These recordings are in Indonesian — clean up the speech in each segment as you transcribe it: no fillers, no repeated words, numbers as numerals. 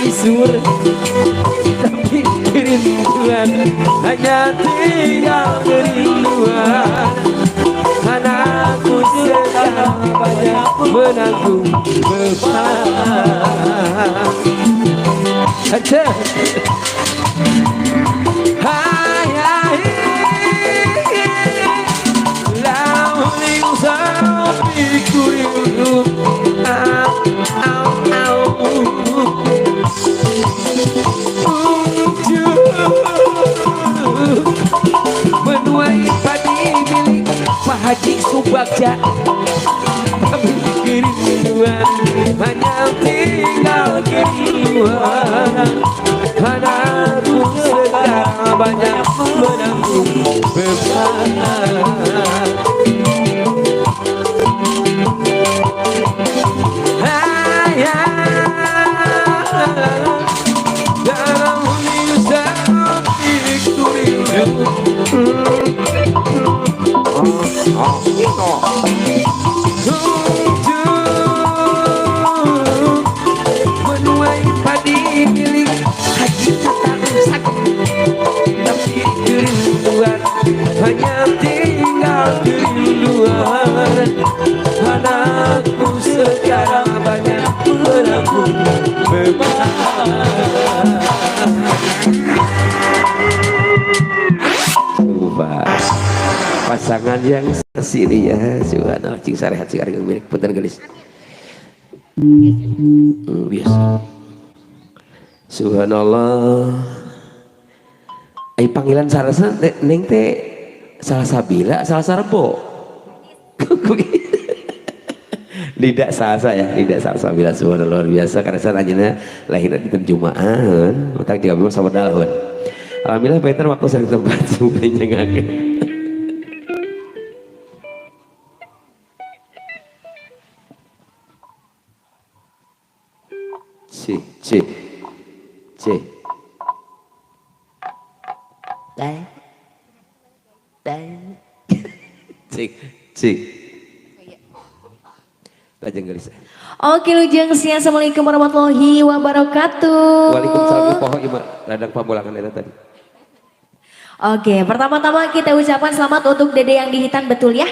isur tapi kerinduan hanya tinggal kerinduan. Anakku sekarang banyak menanggung beban. Aja hai hai lauling sapi kurindu au au au menuai padi milik Pak Haji Subagja tapi kerinduan hanya tinggal kerinduan. Anakku sekarang banyak menanggung beban. Dalam lisan itu menuai padi milik Haji Tarusak tapi kerinduan hanya tinggal kerinduan. Anakku sekarang banyak menanggung beban. Pasangan yang sesiri ya, subhanallah cing sarehat sing ari milik punten gelis. Biasa. Subhanallah. Ai panggilan sarasa neng teh salah sabila, salah sarebo. Lidak salsa ya, lidak salsa bila subhanallah luar biasa karena saya anjeunna lahir di Jumaan, utang 13 sama daun. Alhamdulillah Peter waktu sering tempat sebenarnya ngageun. C Lajeng gelis. Oke lujeng siang, assalamualaikum warahmatullahi wabarakatuh. Waalaikumsalam poho ieu radang pamulangan eta tadi. Oke, pertama-tama kita ucapkan selamat untuk Dede yang dihitan, betul ya?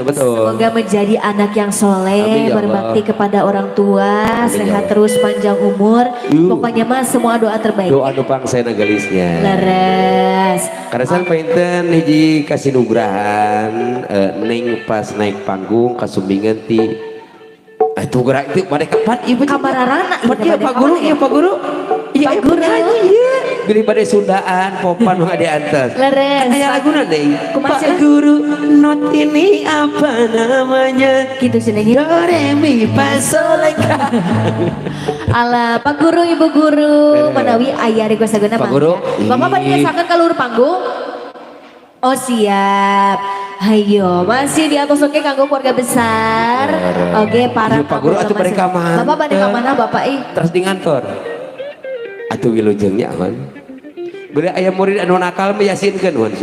Betul. Semoga menjadi anak yang soleh, ya berbakti kepada orang tua, sehat terus, panjang umur. Pokoknya mah semua doa terbaik. Doa nu pangsaena gelisnya. Leres. Karena saya painten hiji kasih nugrahan neng pas naik panggung kasumbingan ti itu gerak itu pada kapan ibu Kabararana iya Pak Guru iya Pak Guru iya Pak Guru iya beli pada Sundaan popan mah diantar leres aya laguna deh Kumaha Pak Guru not ini apa namanya gitu cenah do re mi fa sol la ala Pak Guru Ibu Guru manawi aya request saguna Pak Guru Bapak badiasakeun ka luhur panggung. Oh siap. Hayo masih di atas oke kanggo keluarga besar. Oke para Pak Guru atuh bade ka mana Bapak bade ka mana Bapak terus di ngantor atuh wilujengnya aman beli aya murid anu nakal mah yasinkeun wan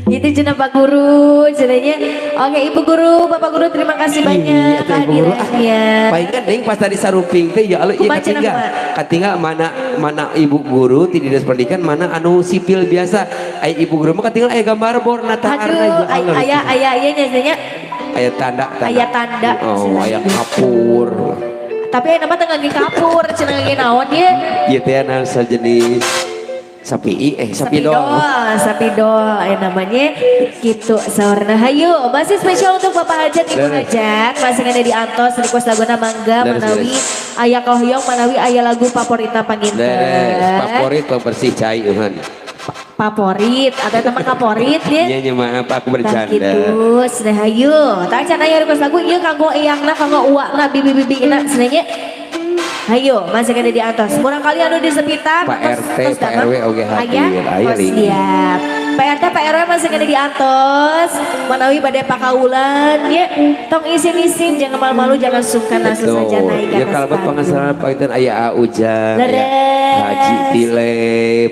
gitu cenah Pak Guru cenahnya. Oke Ibu Guru Bapak Guru terima kasih banyak kehadirannya. Palingan deing pas tadi saruping teh ya Allah ieu katinggal mana Ibu Guru ti dinas pendidikan mana anu sipil biasa ai Ibu Guru mah katinggal aya gambar bor nataarna ya Allah. Aya ieu nyanya aya tanda aya tanda oh aya kapur tapi nama teh ngage kapur cenah ngage naon ieu ieu teh anu sajenis sapi sapidol namanya gitu saurna. Hayu masih spesial untuk Bapak Hajat Ibu Hajat masih ada di Antos request laguna mangga manawi aya kahoyong manawi aya lagu favorita panginten favorit bersih cai favorit atau teman favorit ya iya maaf aku bercanda gitu cenah. Hayu tak can aya request lagu ieu kanggo eyangna kanggo uakna bibi-bibina cenah. Hayo masih ada di atas. Murang kali anu di sepitan. Pak RT, Pak RW oke hadir. Siap. Pak RT, Pak RW masih ada di atas. Manawi pada pakaulan ya. Tong isin-isin jangan malu-malu jangan sungkan langsung saja naik ya kalau pengasaran Pak Itan ayah Ujan. Haji Tile,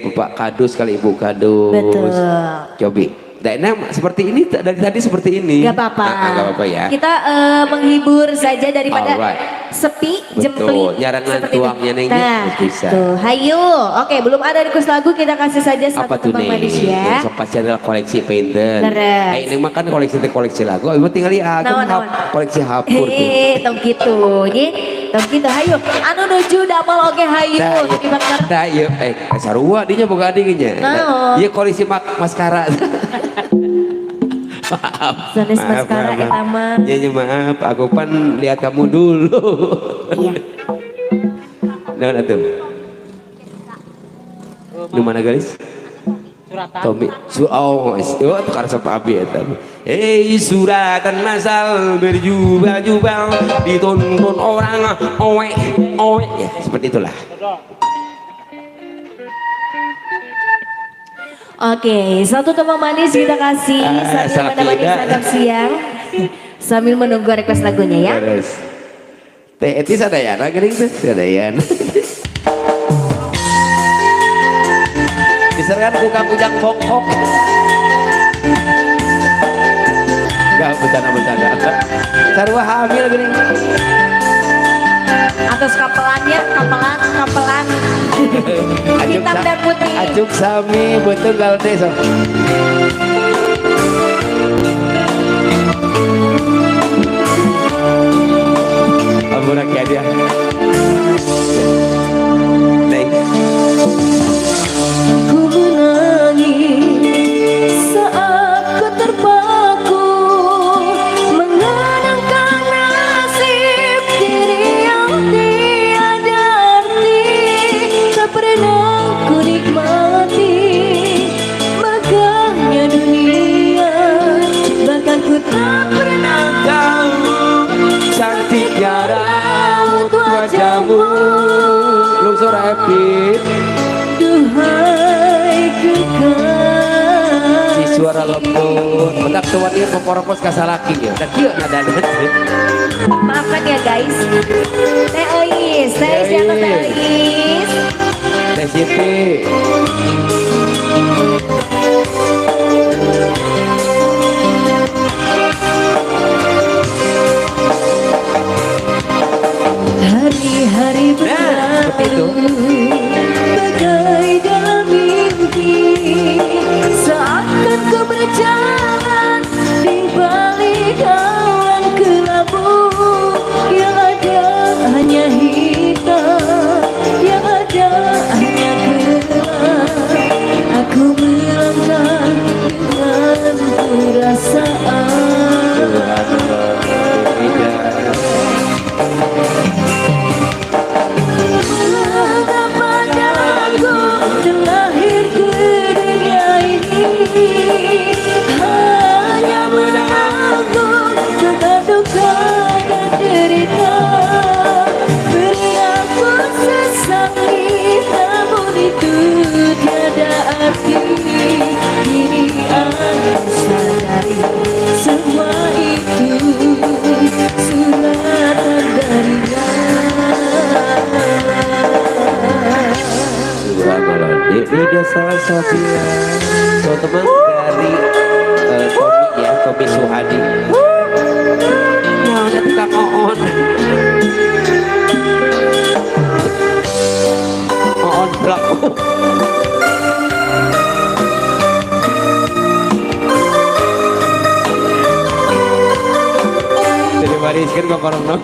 Bapak Kadus kali Ibu Kadus. Betul. Cobi. Nah, seperti ini dari tadi seperti ini. Gak apa-apa. Gak apa-apa ya. Kita menghibur saja daripada sepi, Betul, jempling. nyarangan seperti itu. tuangnya neng Nah, bisa. tuh, hayu. Oke, belum ada request lagu, kita kasih saja satu Apa tuh tembang nih? manis ya. So pasti adalah koleksi painter. Leres. Ini mah kan koleksi lagu. Ibu tinggal lihat Naon. koleksi hapur tuh. Hehehe, tong gitu, ye. Tong gitu, hayu. Anu nuju damel oke hayu. Tapi bakar. Dah, iya, sarua dinya boga adingnya. Naon? Iya koleksi maskara. Maaf. Sanes maskara eta mah. Iya, maaf. Aku pan lihat kamu dulu. Iya. Nah, tuh. Di mana guys? Tommy, itu karena sama Abi ya tadi. Suratan masal berjubel-jubel ditonton orang owe. Ya, seperti itulah. Oke, satu tembang manis kita kasih sambil menemani santap siang. Sambil menunggu request lagunya ya. Terus. Teh etis ada ya, gering tuh ada ya. Diserahkan ku kang ujang bongkok. Gak bercanda. Sarua hamil gini. Atas kapelannya, kapelan. Hitam dan putih. Acuk sami betul gal teh sok. Amurak ya dia. Ku menangis saat ku terpaku mengenangkan nasib diri yang tiada arti. Tak pernah ku nikmati megahnya dunia, bahkan ku tak pernah Tahu cantiknya raut wajahmu. Lungsur happy. duhai kekasih. Si suara lembut bedak tuan dia memporopos kasalaki ya dan dia nada. Maafkan ya guys. Teh Ois, siapa Teh Ois? Teh Siti. Hari-hari berlalu bagai dalam mimpi, seakan ku berjalan di balik awan kelabu. Yang ada hanya hitam, yang ada hanya gelap. Aku melangkah dengan perasaan. Terlahir ke dunia ini hanya menanggung segala duka dan derita. Beri aku sesakit, namun itu tiada arti. Kini aku sadari semua itu suratan darinya. Di desa Sofia, teman dari Tommy Suhadi. Nah, nanti Kang Oon pelaku. Jadi bariskan kok orang no.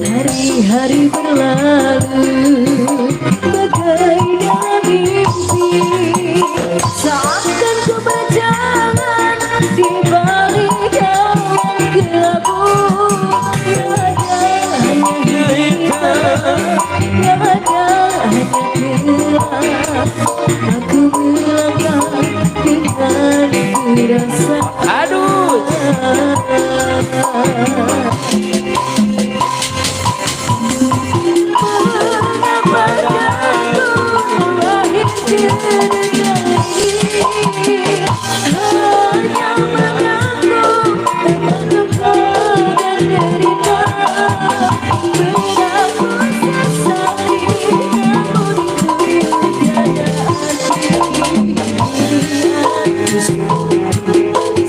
Hari-hari berlalu bagai dalam mimpi, seakan ku berjalan di balik awan kelabu. Yang ada hanya hitam, yang ada hanya gelap. Aku melangkah dengan perasaan. Aduh.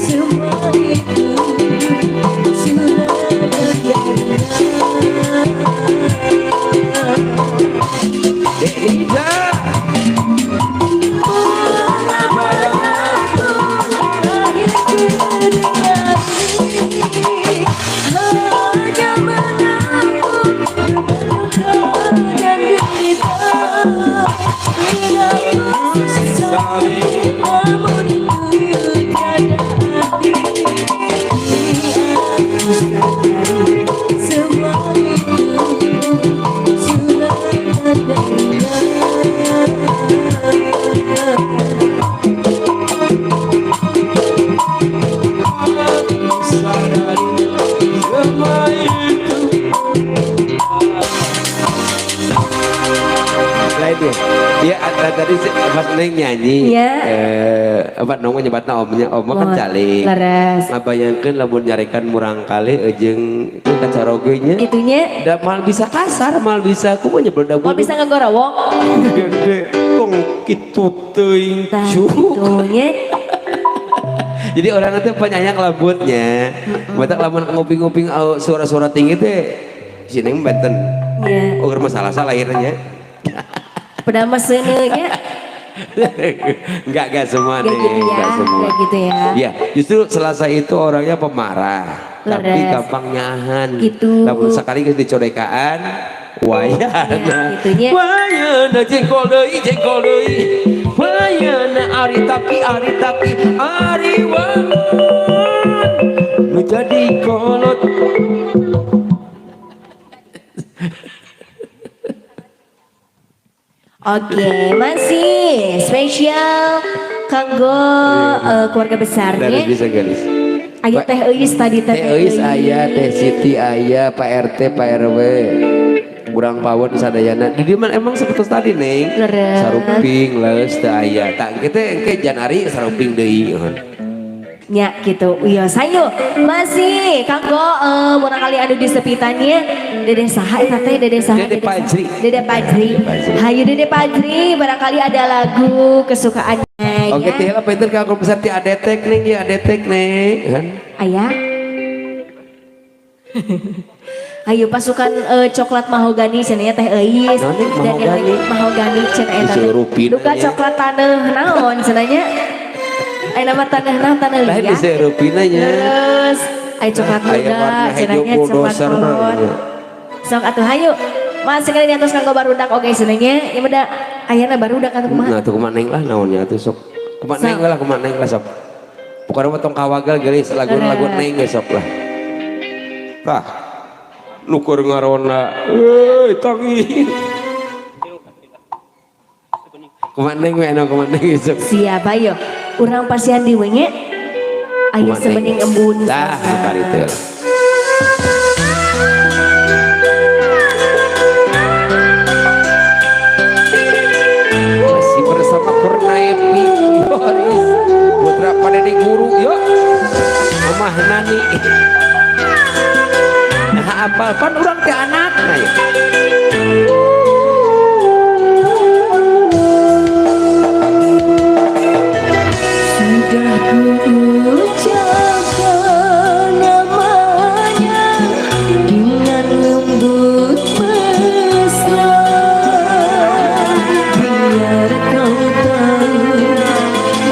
Semua Semua itu sudah ada. Lain dia tadi pas Neng nyanyi apa nongol nyebatna omnya kan calik ngabayangkeun lamun nyarekan murang kali jeung itu kacarogenya gitunya da mal bisa kasar mal bisa kumaha nyebelda mal bisa ngagorowok gede kong kitu teuing gitunya. Jadi orang itu penyayang lambutnya batak lamun nguping-nguping suara-suara tinggi teh si Neng benten ukur masalah lahirnya padahal mesennya enggak semua nih gitu ya, enggak semua gitu ya. Ya justru Selasa itu orangnya pemarah tapi gampang nyahan gitu namun sekali dicodekaan wayana gitunya wayana jengkol deui wayana ari tapi ari wangun nu jadi kolot. Oke, masih spesial kanggo keluarga besarnya. Dari bisa galis. Aya teh Eis tadi teh Eis aya, teh Siti aya, Pak RT, Pak RW. Kurang pawon sadayana. Di mana emang seperti tadi Neng. Sarumping leus teh aya. Tak kitu engke Janari sarumping deui. Nya gitu. Iya, sayo masih kanggo murang kali anu di sepitannya Dede saha eta teh Dede saha Dede Pajri. Dede Pajri. Hayu Dede Pajri barangkali ada lagu kesukaannya. Oke, teh lah pinter kanggo besar ti adetek Neng ya adetek Neng. Aya. Ayo pasukan coklat mahogani cenah teh Eis dan mahogani cenah eta. Duka coklat taneuh naon cenah nya. Ay nama tanah liat. Lain bisa rupinanya. Terus ay coklat muda, cenanya coklat kolot. Sok atuh hayu. Mas sekali diatos kanggo barudak oge cenanya. Ieu mah ayana barudak atuh kumaha? Nah tuh kumaha Neng lah naonnya atuh sok. Kumaha Neng lah sok. Pokoknya mah tong kawagal geus lagu Neng geus sok lah. Tah. Nukur ngarona. Euy tangi. Kumaha Neng we anu kumaha Neng sok. Siapa yo? Urang pasian di wenge aya sebening embun dah bari teh masih bersama Kurnaepi Boris putra pada di guru yuk Mamah Nani nah apal pan urang teh anakna ya ucapkan namanya dengan lembut mesra biar kau tahu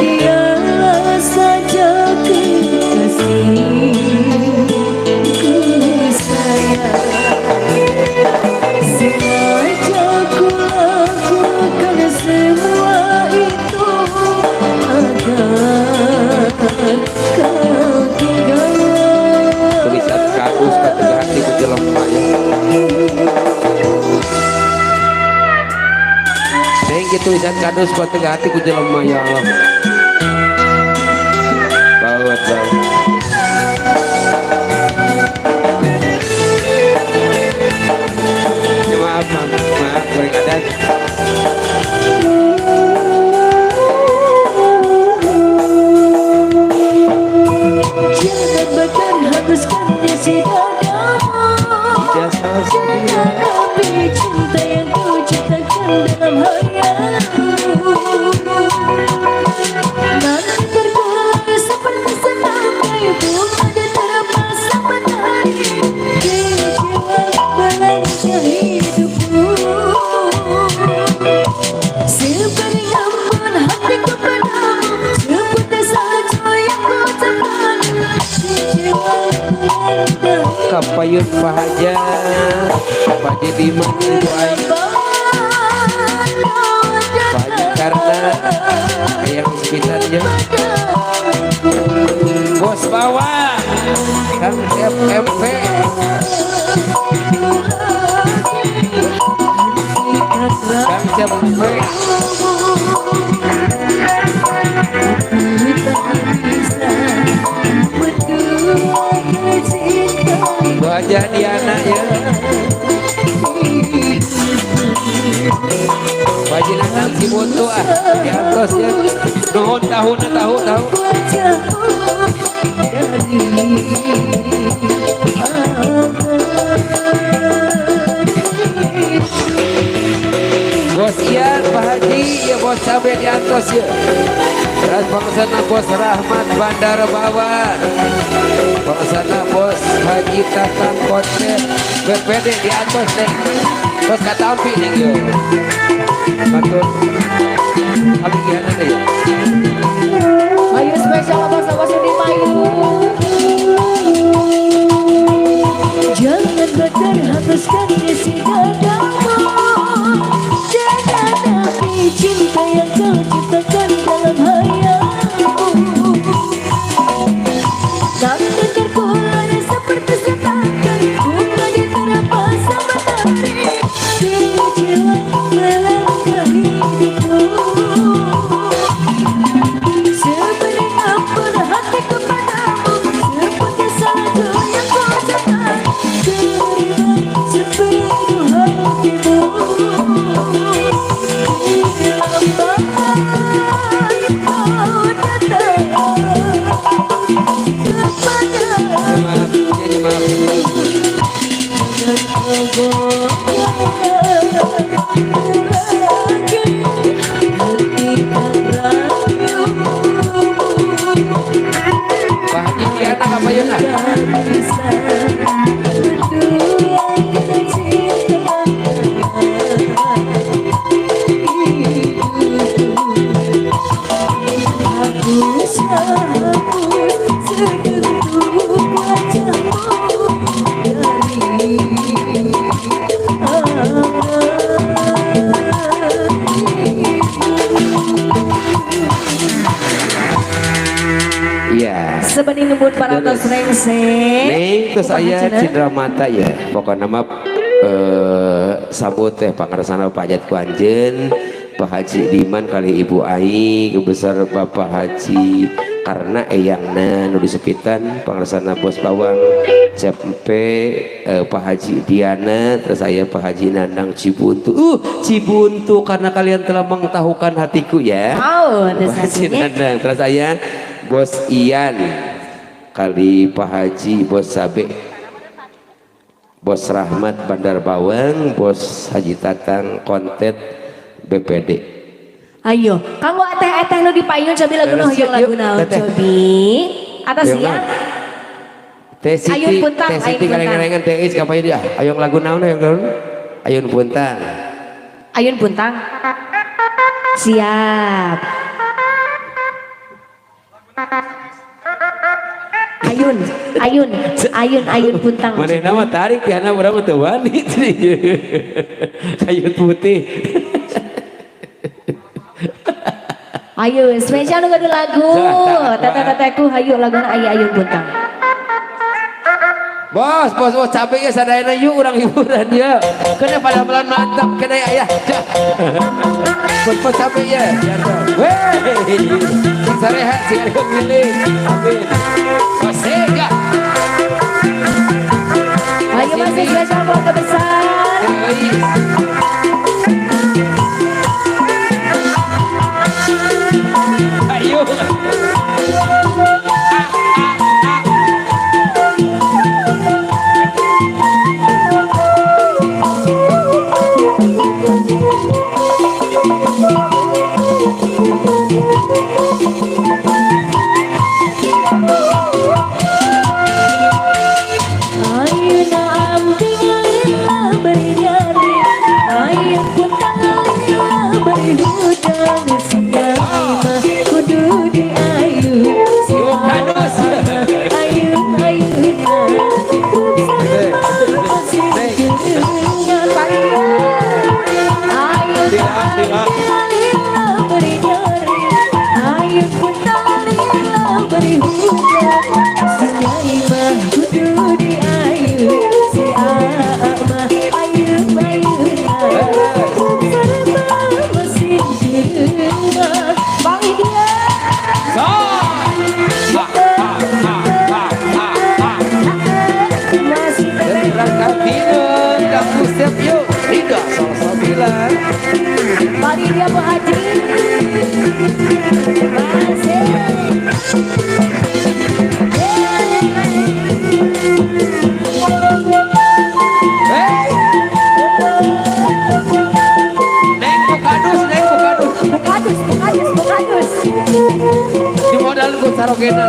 dialah saja kekasihku sayang sengaja ku lakukan semua itu agar tulisan kakus katengah hati ku jelema ya Neng gitu tulisan kadus katengah hati ku jelema ya Allah bawat ya maaf goreng adat jangan bakar habiskannya si dadamu jangan ambil cinta yang ku ciptakan dalam hayalmu nanti terkulai seperti senapai bunga dan terpaksa menari kecewa belanja hidupku seberi ampun hatiku padamu seperti salju yang ku tekan kapayun pahaja pahaja di mangkuai pahaja karena yang sekitarnya bos bawa Kang SMP. Kang SMP. Wajah Diana ya. Wajah nang si Boto di atas ya. Nuhun tahu. Bos Ian, Pak Haji, ya bos cabai di atas ya. Terus pengesana bos Rahmat Bandar Bawah. Pengesana bos Haji Tatang Konten BPD di atas deh. Terus kata api nih yo. Matur. Abi gimana deh? Ayo spesial bos di mayu. Jangan berterhapuskan isi dadamu. Jangan nabi cinta yang kau ciptakan dalam hayalmu. Takkan terkulai seperti setakan bunga di terapas sama matahari. Jiwa melangkah hidupku. Seberi ampun hatiku padamu, seperti salju yang kau catat. Terima sepenuh hatimu. Sebening nembut para tos rengseng. Neng terus saya Cindra Mata ya. Pokoknya nama sabut teh pangarsana Pak Hajat Kuanjen, Pak Haji Diman kali Ibu Ai, kebesar Bapak Haji karena eyangna nu disepitan pangarsana Bos Bawang SMP, Pak Haji Diana, terus saya Pak Haji Nandang Cibuntu. Cibuntu karena kalian telah mengetahukan hatiku ya. Pak Haji Nandang, terus saya Bos Ian kali Pak Haji, Bos Sabe, Bos Rahmat Bandar Bawang, Bos Haji Tatang Kontet BPD. Ayo, kamu eteh nu dipayun cobi lagu hoyong lagu naon cobi. Atas ya. Teh Siti, Ayun Puntang, Teh Siti kalengan Teh Is kapan dia? Ayong lagu naon yang naon? Ayun Puntang. Ayun Puntang. Siap. Ayun Puntang. Mana nama tarik ya nama orang itu wanita. Ayun putih. Ayo spesial nu lagu. Tete-teteku hayu laguna Ayun Puntang. Bos capek ya sadayana yuk orang hiburan ya. Kena pada pelan mantap kena ayah. Bos capek ya. Weh. Sarehat sing ada milih. Amin. Masega. Ayo masih spesial keluarga besar. Ayo. langkah bingung dan pusat yuk tidak salah bilang Mari dia Bu Haji masih Bukadus di modal gue sarogena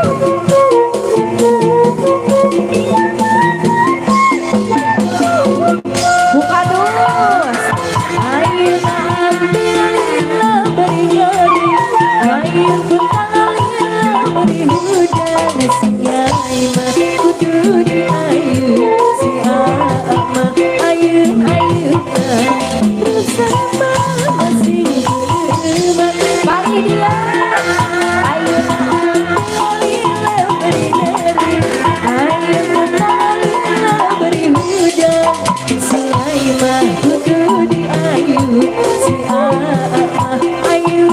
Bukadus air ambil beri-beri air bertalanya beri hujan sinyai mah kudu di air si ama air bersama masing berman pagi dia air ambil beri-beri air bertalanya beri hujan sinyai mah kudu di air si ama air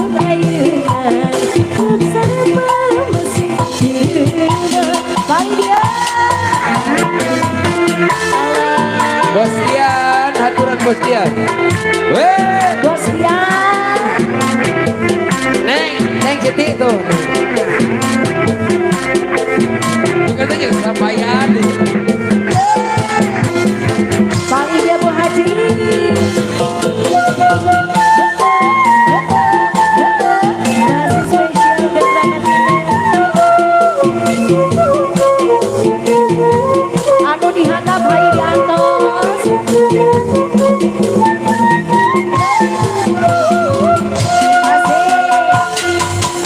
bersama masing berman pagi dia Bos Dian, haturan Bos Dian. Weh, Bos Dian. Neng cetik tuh. Bukan aja kesampaian. Pagi dia Bu Haji. Masih spesial keterangan anu dihanap bayi di atas.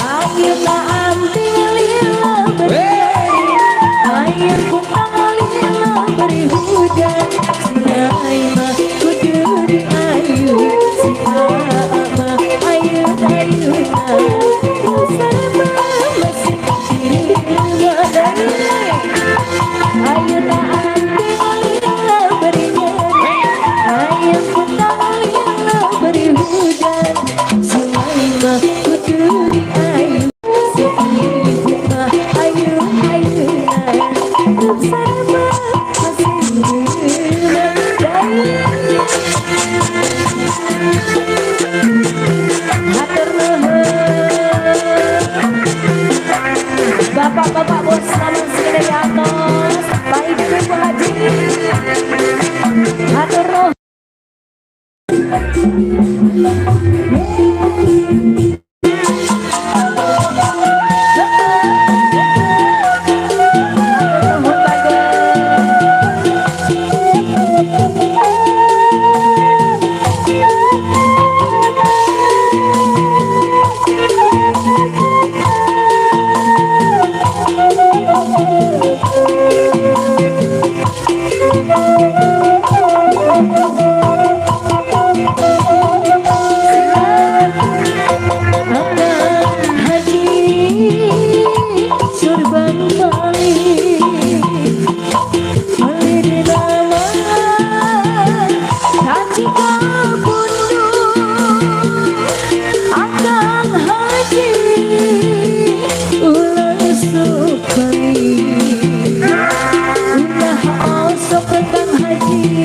Air tak ambil air bukan beri hujan sinyai mah kudu di air si ama air bersama masih dirima air tak ambil beri air bukan beri hujan sinyai mah kudu di air si ama air bersama masih dirima hatur nuhun bapak-bapak bos namun segede di atas baik Bu Haji hatur nuhun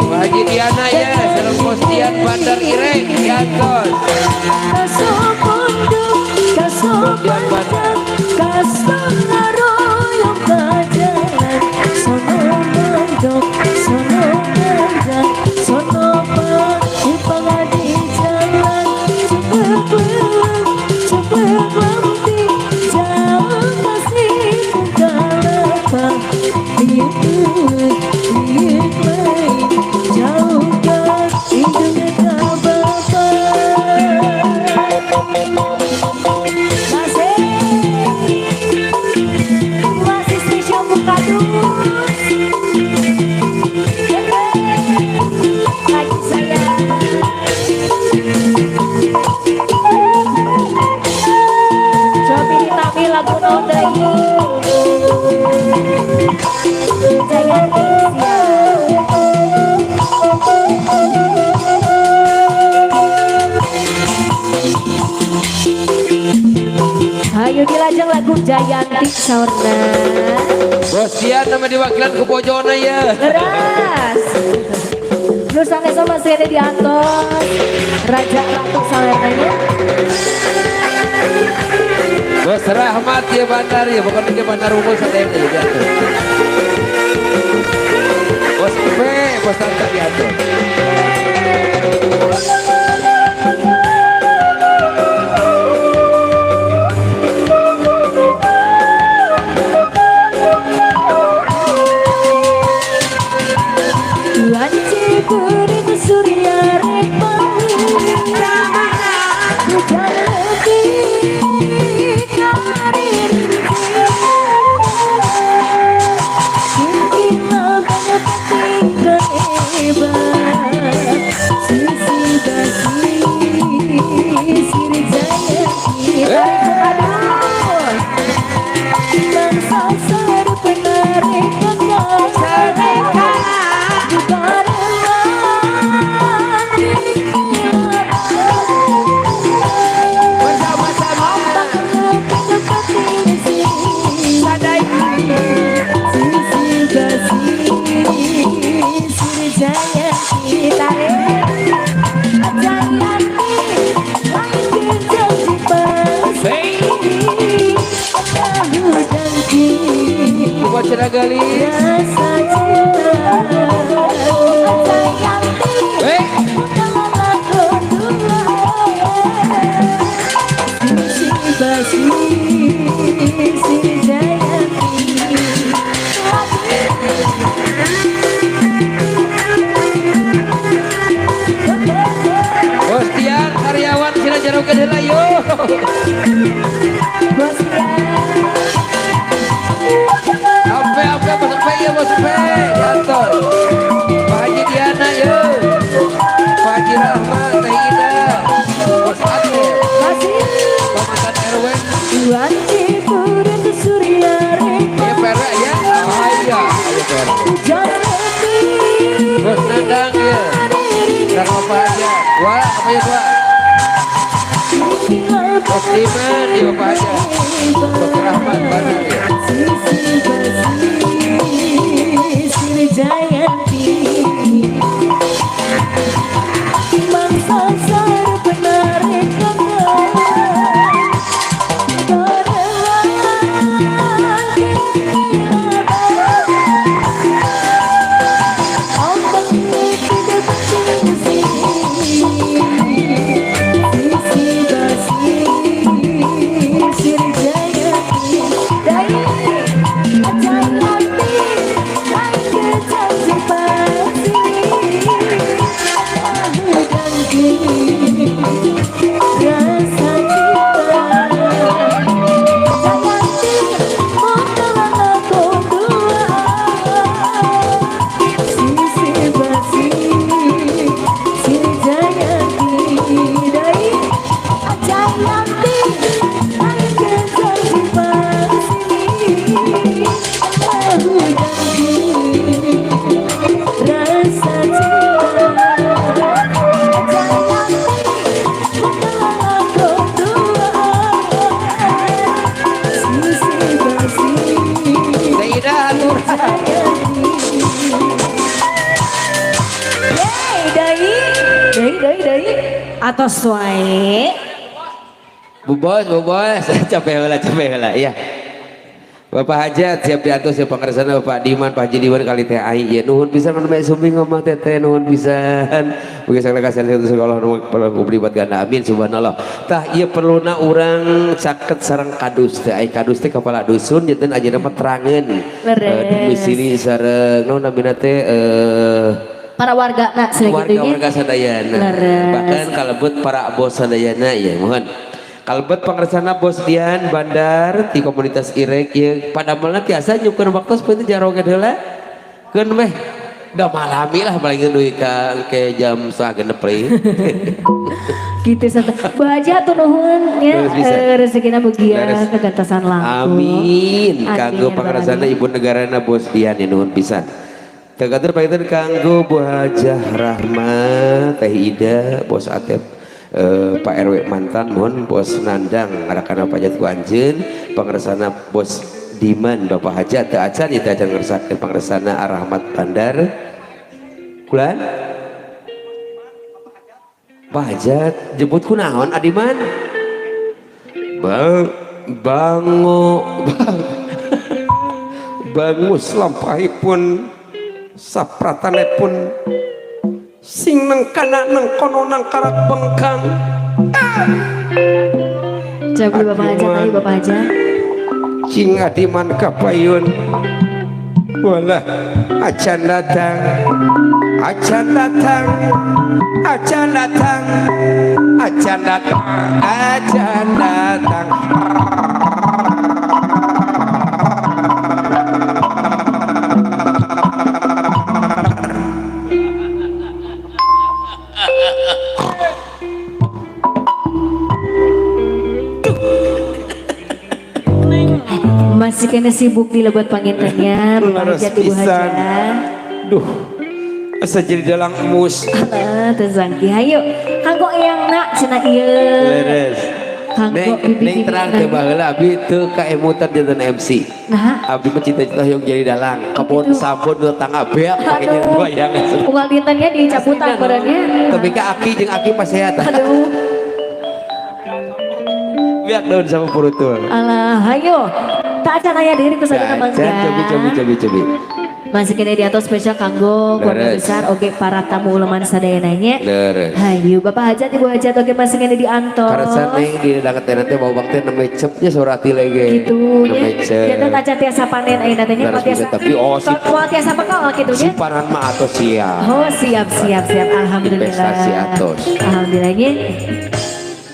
Haji Diana ya, Serang Bos Dian Bandar Ireng, Yantos. Dian Bandar. Ayo dilajang lagu Jayanti Saurna. Bos Dian nama diwakilan ke Bojona ya. Leras. Nur Saneso masih ada di atas. Raja Ratu Salernanya. Bos Rahmat ya Bandar ya, bukan ke Bandar Unggul sadaya ya jatuh. Bos P, bos Tanta diatur. Gali Bos Tian karyawan sila jaro ke delayo. Bos apa bos P ya bos P jatuh. Pak Haji Diana ya. Pak Haji Rahmat Teh Ida. Bos Ate. Pamakan RW. Ya perek ya. Ah iya, ayo perek. Bos Nandang ya. Dan apa aja. Wah, apa ya Wah? Bos Diman ya apa aja. Bos Rahmat Bandar ya. Atos wae. Bu bos, capek lah, iya. Bapak Hajat siap diatur siap pengersana Bapak Diman, Pak Haji Diman kali teh ai. Ya nuhun pisan mun sumi ngomong teh nuhun pisan. Mugi sagala kasihan sekolah nu libat ganda amin subhanallah. Tah ieu perluna urang caket sareng kadus teh ai kadus teh kepala dusun nyeun ajeuna mah terangeun. Domisili sareng naon namina teh para warga nak warga sadayana bahkan kalebet para bos sadayana ya mohon kalebet pangersana bos Dian Bandar di komunitas Irek ya pada malam biasa nyukur waktu seperti jaroget heula keun meh da malami lah paling duit ke jam 2:30 gitu santai baja tuh nuhun ya rezekina mugia kegantasan lampu amin kanggo pangersana ibu negarana bos Dian ya nuhun pisan. Tergantung paitan kanggo Bu Hajah Rahmat Teh Ida Bos Atep Pak RW mantan mohon Bos Nandang ngarakana pajat ku anjeun pangersana Bos Diman Bapak Hajat teu acan ieu teh acan ngersakakeun pangersana Rahmat Bandar kulan Pak Hajat jemput kunaon adiman bango bangus lampahipun sapratanipun sing nang kana nang kono nang karak bengkang. Coba Bapak Hajat ayo Bapak Hajat. Cing adiman kapayun walah acan datang acan datang acan datang acan datang acan datang. Masih kena sibuk di lebat pangintennya Bapak Hajat Ibu Hajat. Duh asa jadi dalang emus tezangki hayo kanggo eyang nak cenah ieu leres neng terang ke baheula abdi teu kaemutan jantan MC nah abdi mah cita-cita hoyong jadi dalang kebon sabun nu tangga beak pake jeung goyang unggal dintennya dicaputan badannya tapi ka aki jeung aki pas sehat aduh biak daun sama purutul alah hayo tak acan aya diri kusadana mangga cobi masih kena di atas spesial kanggo keluarga besar oge para tamu uleman sadayananya. Leres. Hayu Bapak Hajat Ibu Hajat oge masih kena di antos. Karena neng di dekat nanti bawa bakti namanya cepnya surati lagi. Gitu ya. Kita taca tiasa panen ayeuna teh nya tiasa. Tapi tiasa bakal kitu nya. Simpanan mah atos siap. Oh siap alhamdulillah. Investasi atos. Alhamdulillahnya.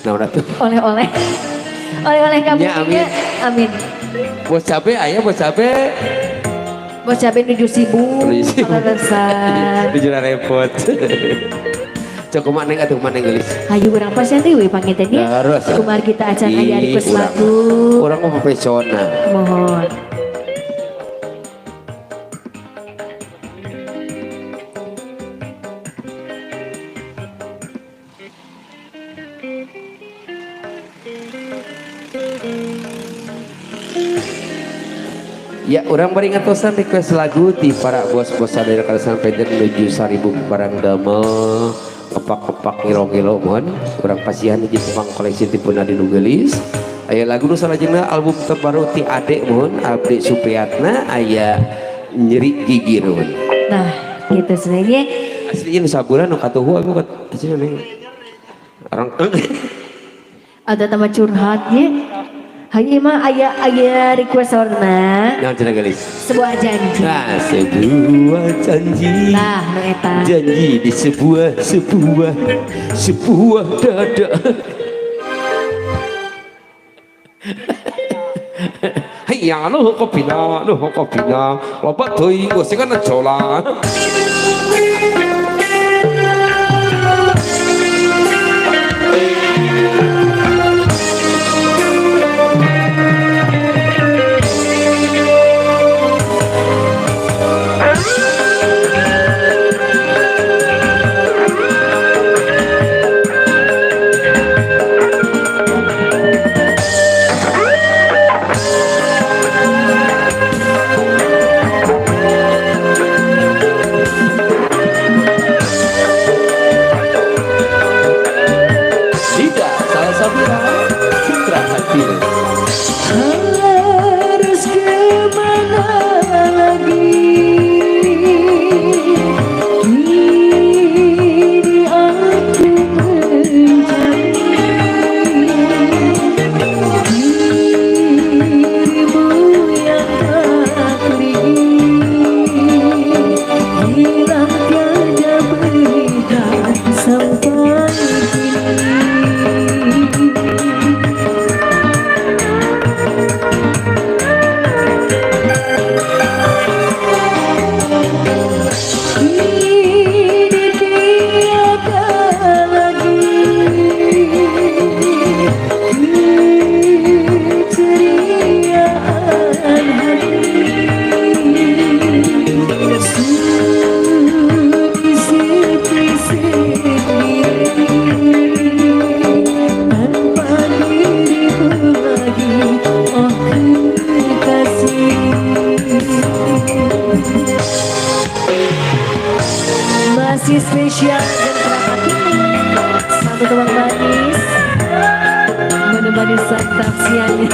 Nah udah tuh. Oleh kamu. Ya amin. Amin. Bos cabe aya bos cabe. Bos cabai 7.000 alasan Dijuna repot Cok kumaha atuh kumaha gelis hayu urang pasien teh we pangintennya kumar kita acan aya di kelas lagu urang mah profesional mohon ya orang bari ngatosan request lagu di para bos-bos sadaya kalasan peder menuju 1000 barang damel kepak-kepak ngiro-ngiro mohon kurang pasihan di Jepang koleksi tipe Nadi Nugelis aya lagu nu salajengna album terbaru ti Ade mohon Abdi Supriyatna aya nyeri gigi mohon nah gitu sebenarnya aslinya nu sabulan nu katuhu aku kecil neng orang ada teman curhatnya hanya mah ayah request orna yang cenah gelis sebuah janji nah sebuah janji nah nu eta janji di sebuah dada hayya nuh kopina loba teuing gosengan cola harus kemana lagi kini aku mencari dirimu yang tak hilang tiada berita sampai kini. Masih spesial dan terakhir untuk teman manis menemani santap siangnya.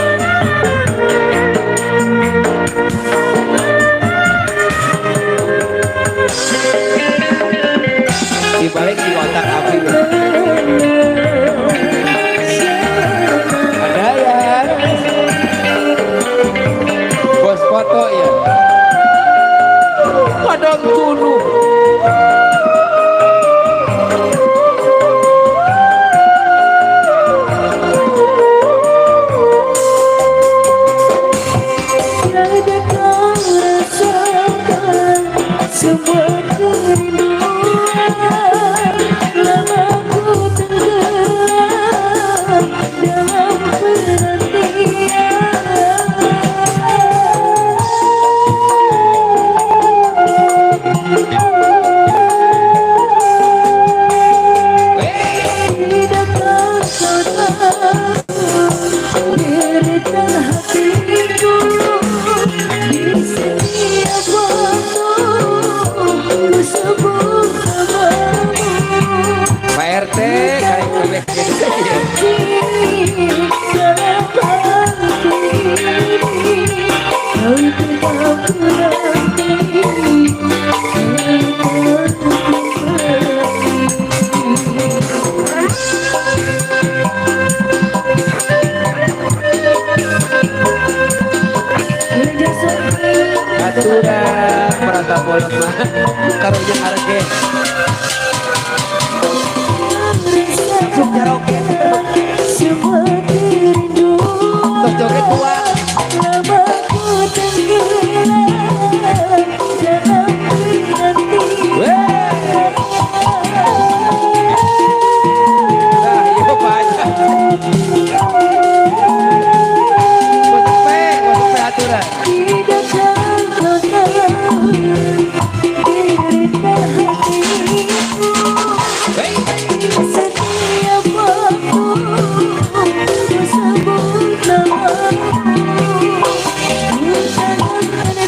Di balik di kotak api. Ada ya. Bos foto ya. Padang tunu. Semua kerinduan lama ku tenggelam dalam penantian. Tidakkah kau tahu derita hatiku di setiap waktu sebut namamu. Pak RT kali bebek dalam hati kau tetap menanti. aturan perata bolot mah karunya harge sok karaoke sok joget tua lama ku tenggelam dalam penantian. nah iya baca masuk aturan Tidakkah kau tahu derita hatiku setiap waktu ku sebut namamu. Bukan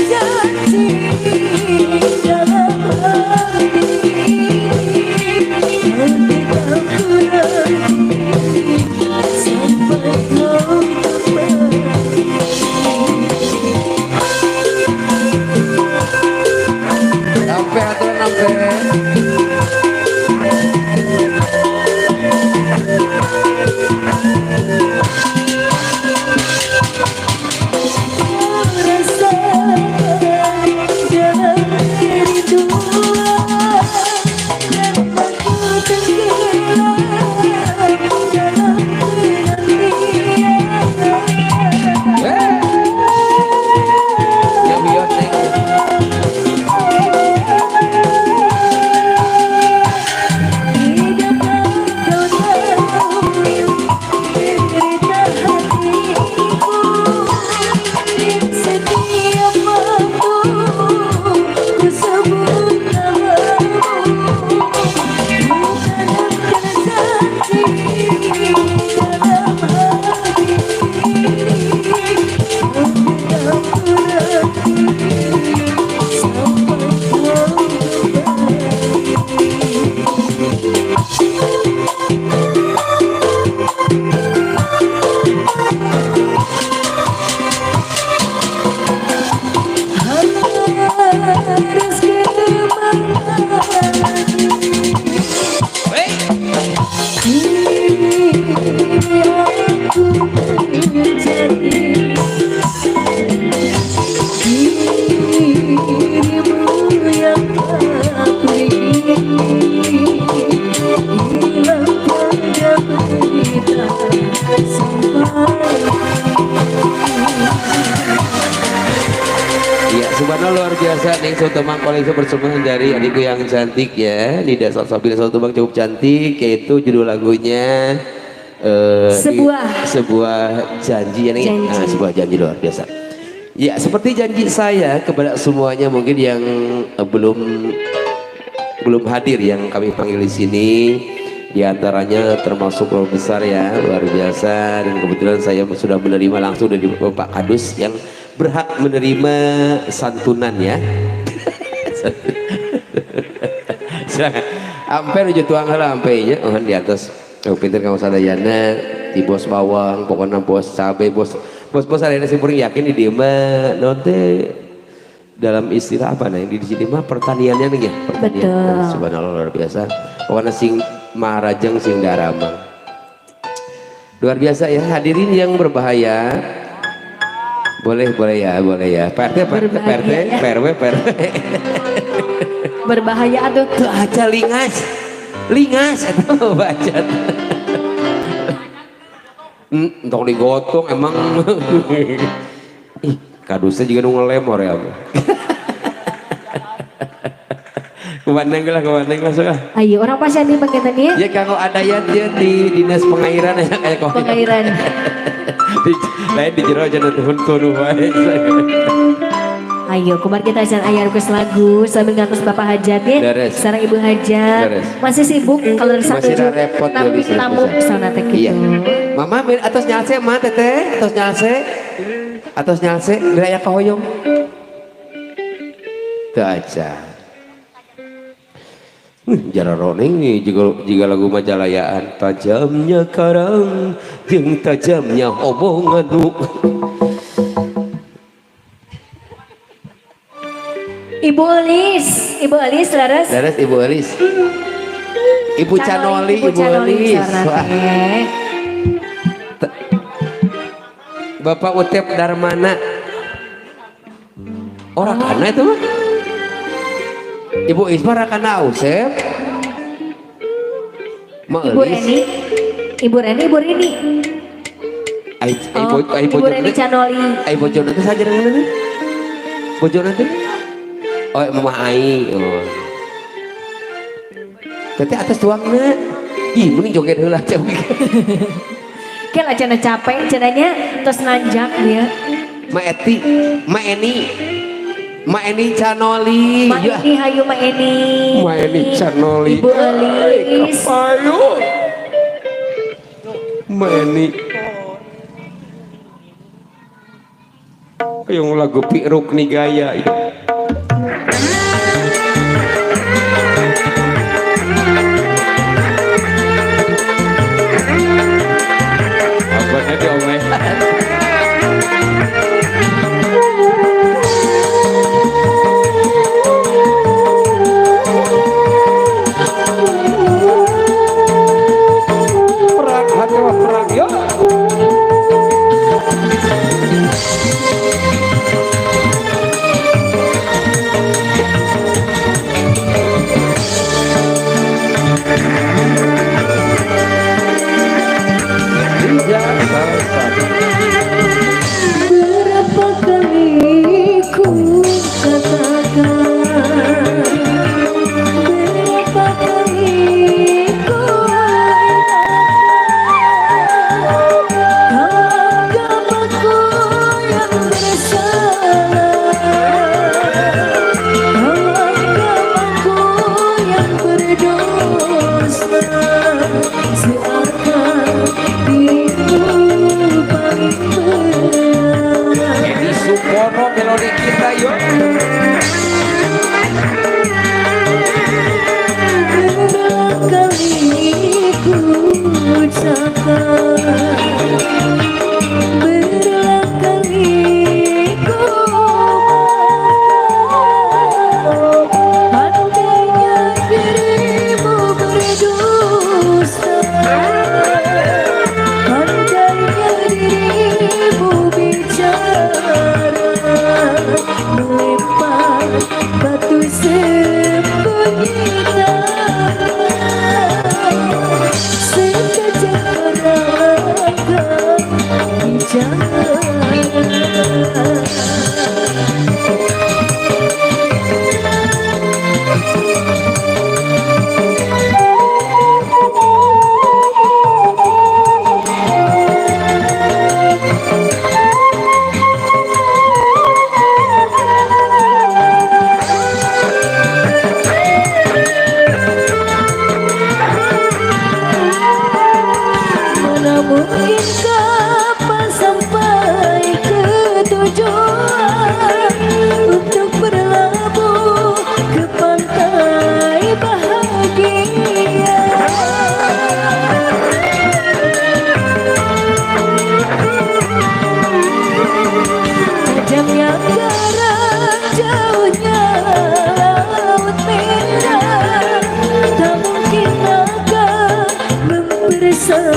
janji dalam hati kau tetap ku nanti sampai kau kembali. sampai aturan sampai yang biar ya subhanallah luar biasa nih Sotomang koleksi persembahan dari adikku yang cantik ya Nida Salsabila Sotomang cukup cantik yaitu judul lagunya sebuah janji ya nih nah, sebuah janji luar biasa ya seperti janji saya kepada semuanya mungkin yang belum hadir yang kami panggil di sini diantaranya termasuk keluarga besar ya luar biasa dan kebetulan saya sudah menerima langsung dari Bapak Kadus yang berhak menerima santunan ya silakan ampe nuju tuang lah ampenya di atas pinter kamu sadayana di bos bawang pokoknya bos cabe bos ada si puring yakin di dia mah nanti dalam istilah apa nih di sini mah pertaniannya nih ya pertanian. Betul. Subhanallah luar biasa pokoknya sing marajeng sing daramang luar biasa ya hadirin yang berbahaya boleh ya PRT berbahaya aduh tuh aja lingas atau bacot untuk digotong emang ih kadusnya juga ngelemor ya kemana sok ayo orang pasien di pengenannya ya kalau ada ya dia di dinas pengairan ya kayak kok pengairan lain di jero aja tuhun ayo kumar kita ajan ayah request lagu sambil ngantos bapak hajatnya Beres. sekarang ibu hajat Beres. masih sibuk kalau satu Masih repot tapi jadi tamu sana teh gitu iya mama atas nyalse mah teteh atas nyalse beraya kahoyong tuh aja jara roneng nih juga lagu majalayaan tajamnya karang jeung tajamnya omongan Ibu Elis laras Ibu Elis Ibu Canoli Ibu Elis wah. Bapak Utep Darmana orang kana itu mah Ibu Ismar kana Usep Ibu Reni Ibu Reni Ibu Reni Canoli bojona teh saja dengan mana bojona teh oh mama ai oh tete atas tuangna ih mending joget heula cewek kan aja capek cenanya terus nanjak dia Ma Eni Canoli Ma Eni hayu Ma Eni Canoli Ibu Elis ayo Ma Eni yang lagu Piruk nih gaya abadnya diomeh perang hati wah perang yuk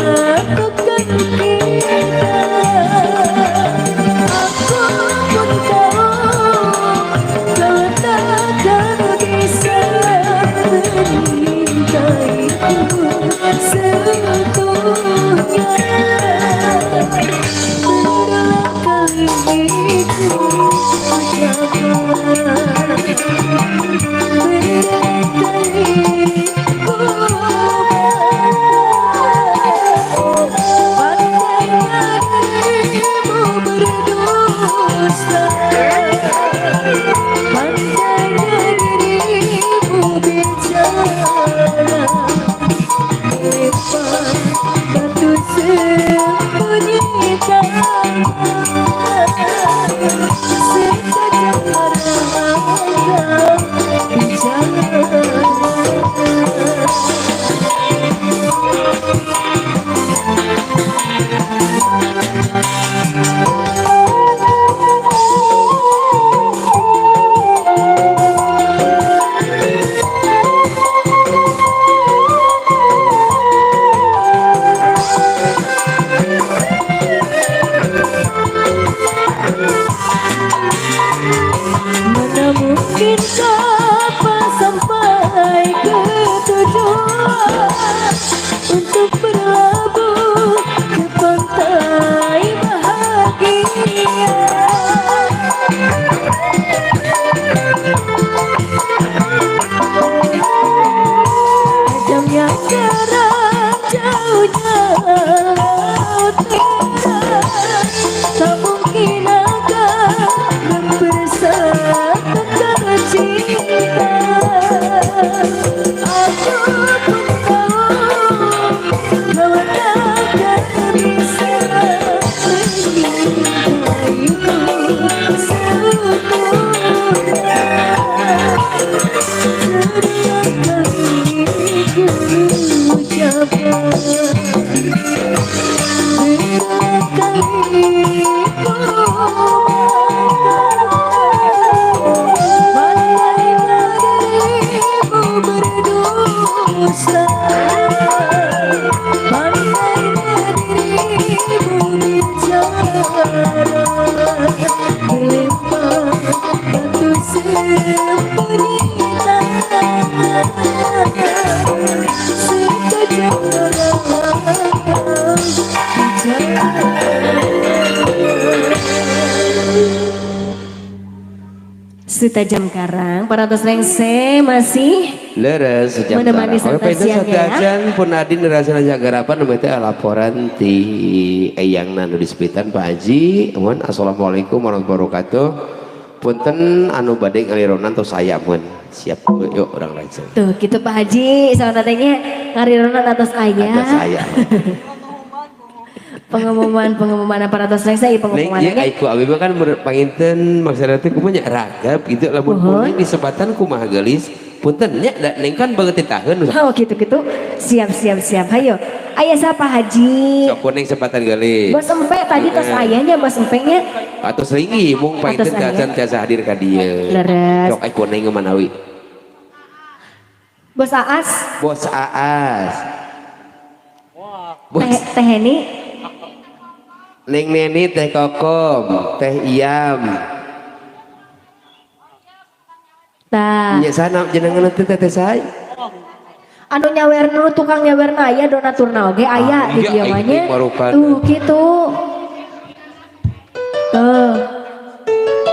lakukan kita. Aku pun tahu kau takkan bisa mencintaiku seutuhnya. Berulang kali ku ucapkan, berulang kali ku pandainya dirimu berdusta, pandainya dirimu bicara, lepas batu sembunyikan setajam marah bicara. Mana mungkin dapat sampai ke tujuan untuk berlabuh ke pantai bahagia. Tajamnya garam, jauhnya laut merah, tak mungkin akan bersatukan cinta. Aku pun tahu kau takkan bisa mencintaiku seutuhnya. Berulang kali ku ucapkan, berulang kali ku pandainya dirimu berdusta, pandainya dirimu bicara, melempar batu sembunyikan setajam marah setajam karang. Para tos lengse masih leres sejam menemani serta siangnya ya. Pun adin rasana jagarapan namanya laporan ti eyang nanu disepitan Pak Haji. Assalamualaikum warahmatullahi wabarakatuh. Punten anu badai ngalironan tuh saya mun siap yuk orang langsung. Tuh gitu Pak Haji, sama tanya ngalironan atas ayah. Atas saya. pengumuman aparatus lengse pengumumannya. Neng aiku abi mah kan panginten maksudna teh kumaha ragap gitu lamun kuning disebatan kumaha geulis. Punten nya neng kan beungeut taheun. Oh gitu. Siap. Hayo. Aya siapa Haji? Sok kuning sebatan geulis. Bos empe tadi tos ayahnya bos empengnya. Atos ringi mung panginten jajan tiasa hadir ka dieu. Leres. Sok ai kuning manawi. Bos Aas. Bos Aas. Bos Teh Heni. Neng Neni, Teh Kokom, Teh Iam. Tah. Nya sana jenengan teh teh saya. Anu nyawernu tukang nyawerna aya donaturna oge aya di dieu mah nya. Tuh kitu. Tuh.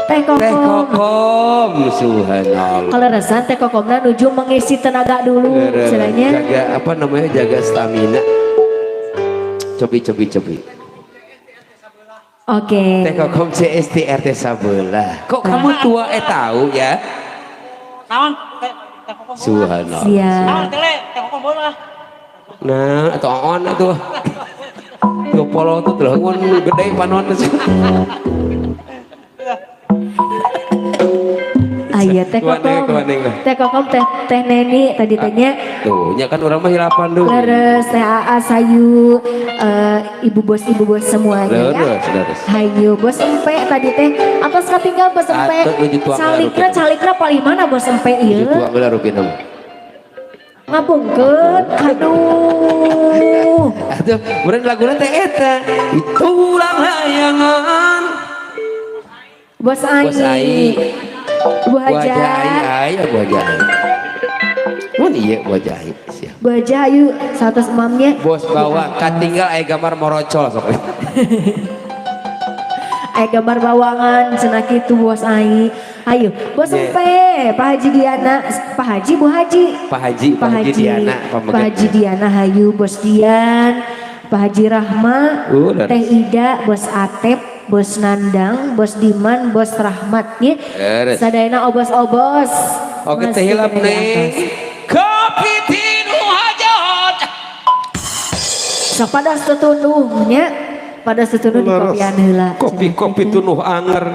Teh Kokom. Subhanallah. Kalau resan Teh Kokomna nuju mengisi tenaga dulu istilahnya. Jaga apa namanya? Jaga stamina. Cobi. Oke. Teh Kokom CST RT Sabelah. Kok kamu tua tahu ya? Naon? Subhanallah. Siap. Naon teh Kokom bola. Nah, atau on atuh. Tuh polo tuh telengon gede panon. Aya Teh Kokom, Teh Neni tadi tanya. Tuh, nya kan orang mah hilapan dulu. Leres, Teh Aa, Sayu, ibu bos semuanya ya. Hayu, bos empe tadi teh atas katinggal bos empe. Calikna paling mana bos empe ieu? Tua geula rupina. ngapungkeun aduh Atuh meureun laguna teh eta itulah layangan Bos Bos Ai Bu Haja Ai Bu Haja mun ieu Bu Haja Ai siap Bu Haja ayu 100 emamnya bos bawa katinggal aya gambar morocol sok aya gambar bawangan cenah kitu Bos Ai ayo Bos Yeah. Empe Pak Haji Diana Pak Haji Bu Haji Pak Haji Diana Pak Haji Diana hayu Bos Dian Pak Haji Rahma dan- Teh Ida Bos Atep Bos Nandang Bos Diman Bos Rahmat ya Beres. sadayana obos-obos Oke Masih teh hilap ada di nih atas. kopi tinu hajat sok pada setunuhnya pada setunuh di kopian heula kopi tunuh anger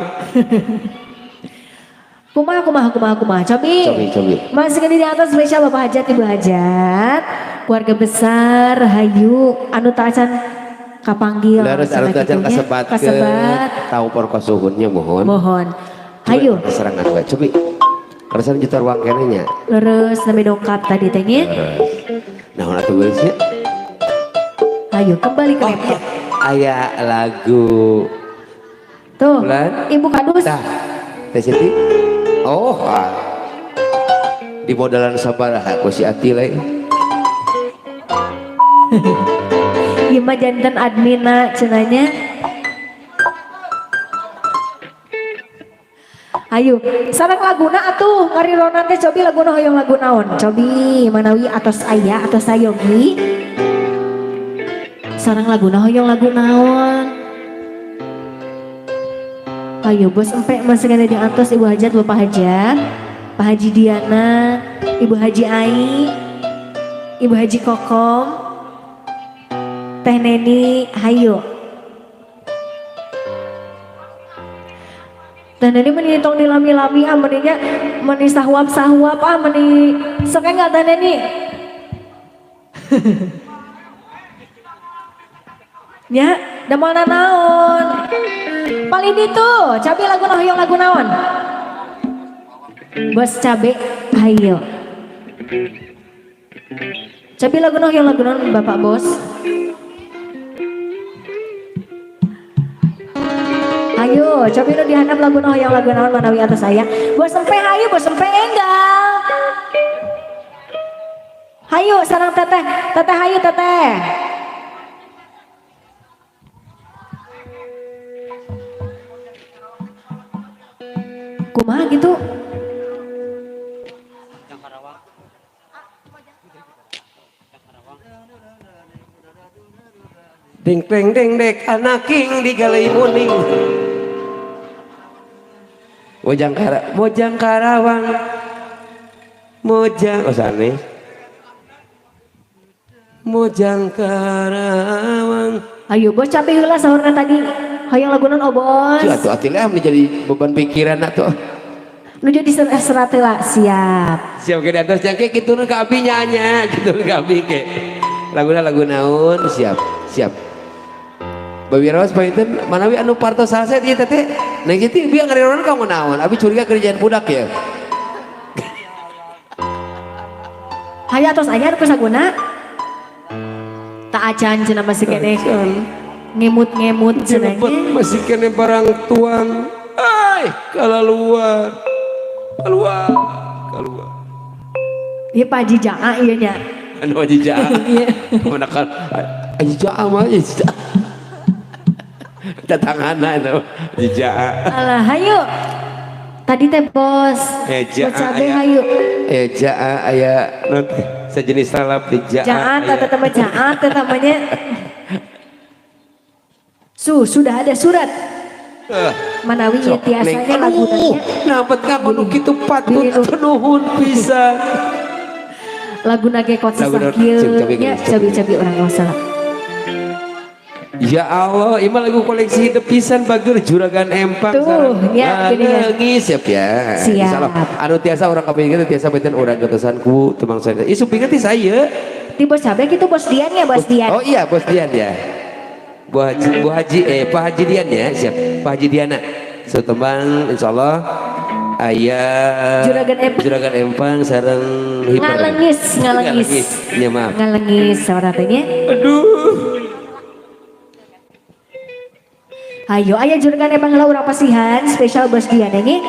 kumaha cobi Cobi. masih di atas spesial Bapak Hajat Ibu Hajat keluarga besar hayu anu tacan kapanggil Laras anu tacan kasebat tahu porko suhunnya mohon hayu serangan gue cobi karasan juta ruang kene nya leres nami dongkap tadi tehnya nah atuh geusnya hayu kembali ke laptop aya lagu tuh Bulan. Ibu Kadus tah teh Siti oh di modalan sabaraha ku si Atile ieu mah janten admina cenanya ayo sareng laguna atuh ngarironan teh cobi laguna hoyong lagu naon cobi manawi atos aya atos sayogi sareng laguna hoyong lagu naon ayo Bos Empe masih ada di atas Ibu Hajat Bapak Hajat Pak Haji Diana Ibu Haji Ai Ibu Haji Kokom Teh Neni hayo Teh Neni meni tong dilami-lami meninya meni sahwap meni sok enggak Teh Neni ya da mana naon paling itu cabe lagu hoyong lagu naon Bos cabe ayo cabe lagu hoyong lagu naon Bapak Bos ayo coba lu dihandap lagu hoyong lagu naon manawi atas saya Bos Empe ayo Bos Empe enggal hayu sarang teteh hayu teteh kumaha gitu ding dek anak king di galai muning Mojang Karawang Mojang oh sana Mojang Karawang ayo Bos cabe heula sahurna tadi hoyong lagu naon oh Bos Cuk atuh atilah menjadi beban pikiran atuh nu jadi serat heula siap siap ke di atas jangke kitu nu ka abi nyanya kitu nu ka abi ke lagu naon siap Bawi Rawas painten manawi anu parto salset ieu teh nah kitu biar ngarironan ka naon abi curiga kerjaan budak ya hayu atos aya anu kasaguna tak acan cenah masih kene ngemut cenah masih kene barang tuang ay keluar ieu Pak Haji Jaa ieu nya anu aji jaa mana kan aji jaa mah aji jaa tatangana itu aji jaa alah hayu tadi teh Bos Jaa Bos cabe aya. hayu jaa aya nanti sejenis salap di jaa Jaat aya. teman Jaat namanya sudah ada surat manawi ieu tiasanya lagu tanya nampet ka anu kitu patut nuhun pisan lagu nage kot Lagu na- sakil cabe nya gini, cabe orang masalah ya Allah ima lagu koleksi hidup pisan bager juragan empang Tuh, sareng ya, gini ya. nangis siap ya Siap. insyaallah anu tiasa orang kapingin tiasa beten urang getesanku temang saya isu pingat ti saya di Bos cabe gitu Bos Dian ya Bos Dian oh iya bos Dian ya Bu Haji Pak Haji Dian ya siap Pak Haji Diana so tembang insyaallah Ayah Juragan Empang sareng ngalengis ya maaf ngalengis sauratanya. Aduh. Ayo ayah Juragan Empang urang pasihan spesial bos dia nyanyi.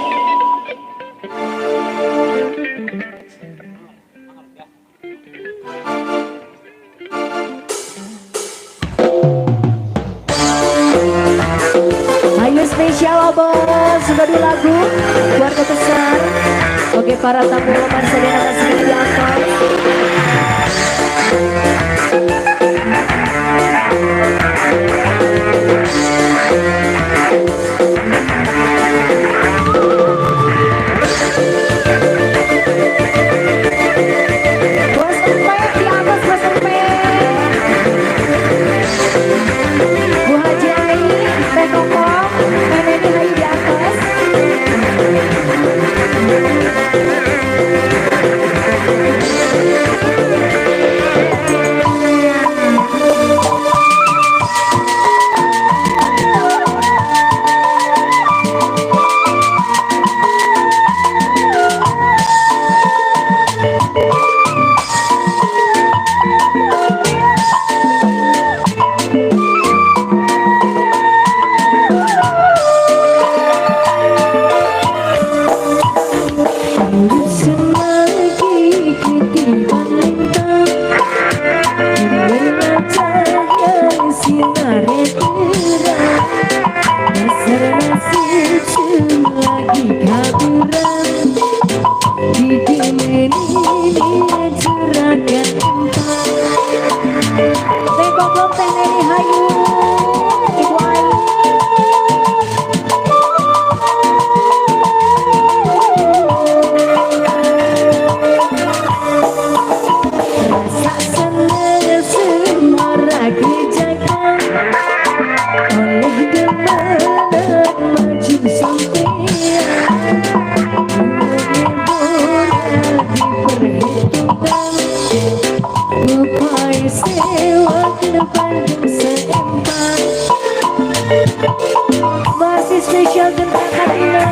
Spesial bos sebagai lagu keluarga besar. Oke para tamu roman saya akan segera diangkat. Bos empek di atas bos empek. Bu Haji Ai, Teh Kokong, Nenek Hai di atas. Masih spesial tentang Karina.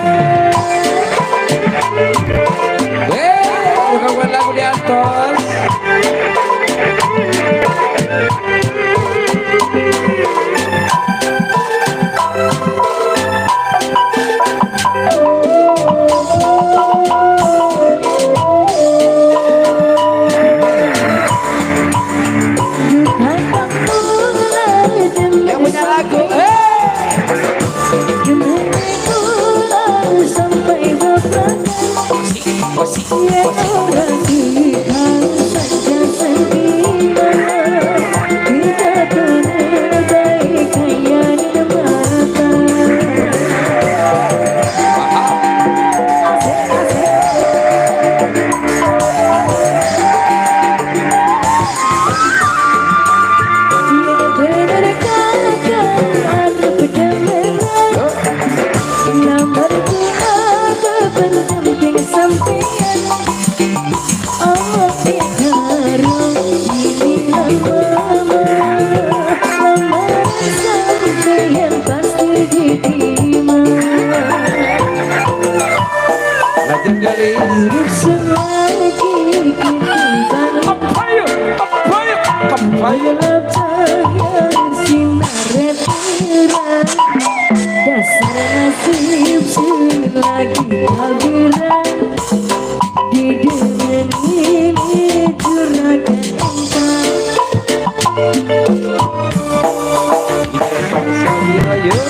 Bukan lagu di atas. Yang punya lagu,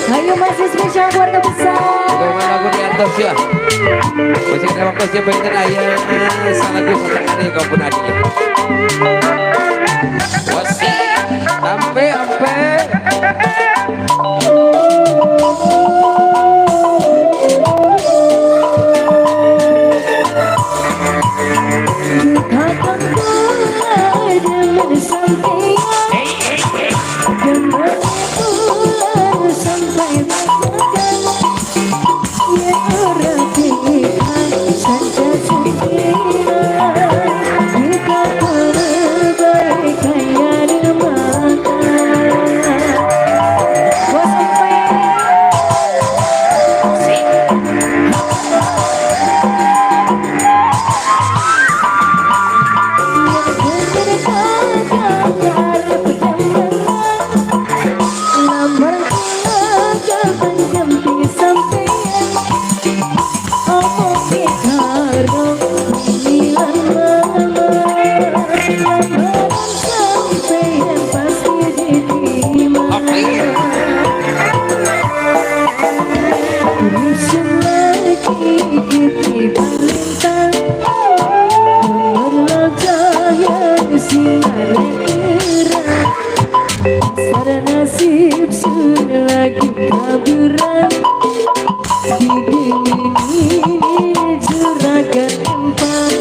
ayo masih spesial keluarga besar. Bagaimana lagu di atas ya? Masih ada waktu siapa yang ayah salah gue sekali kau pun adik. Wasi, sampai. Kita siaran kerang Sada nasib sudah lagi kaburan Di dingin ini juragan empat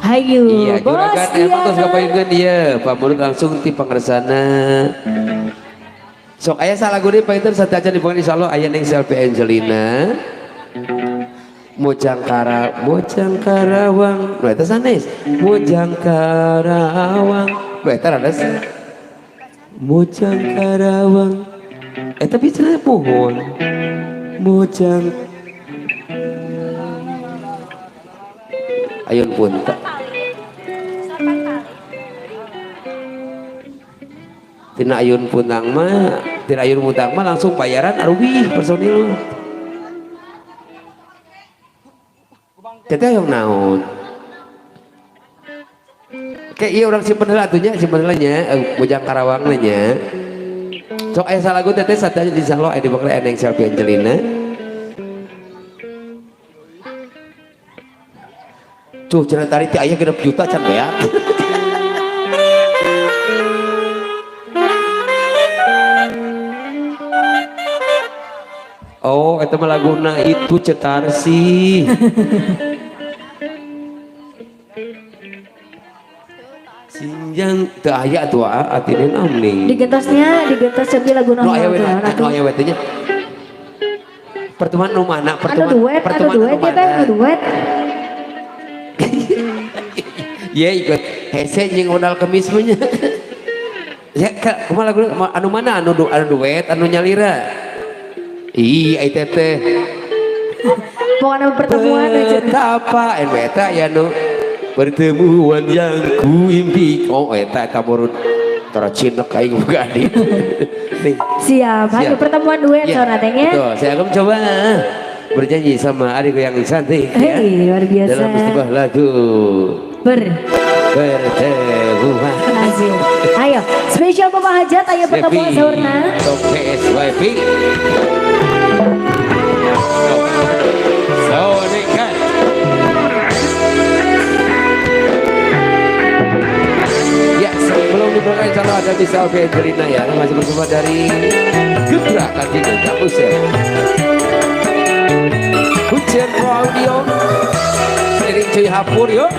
Hayu Iya, bos juragan emang terus ngapain dia Pak Mulut langsung ti pangersana sok ayah salah gue Pak itu satu aja dipanggil insya Allah ayah neng selfie Angelina Mojang Karawang itu sanes Mojang Karawang itu ada Mojang Karawang tapi cenah pohon Mojang ayun punta tina ayun puntang mah langsung bayaran aruwih personil kita yang naon kayak iya orang simpen heulanya Mojang Karawang nya sok aya salah gue teteh satanya di salo aya di bakal eneng selfie Angelina tuh cenah tari ti aya 6 juta can beak oh itu mah laguna itu Cetarsi Sinjang teu aya tuh atinen amning digentos tapi lagu no aya we nya pertemuan nu mana anu duet ya teh duet ya ikut hese jeung modal kemis mah nya ya kumaha lagu anu mana anu duet anu nyalira ih ai teteh pokoknya pertemuan aja apa eta ya nu pertemuan yang kuimpi oh eta murut tara cinek aing boga adi siap ayo pertemuan duet ya, soalnya teh betul saya akan mencoba berjanji sama adikku yang cantik ya, luar biasa dalam sebuah lagu pertemuan Azim. Ayo spesial Bapak Hajat ayo pertemuan sahurna PSYP Sonikan ya sebelum diberangkat insya Allah ada di selfie Angelina ya masih bersama dari Gebrakan Tidak Kampus ya Hujan Pro Audio seiring cuy hapur yuk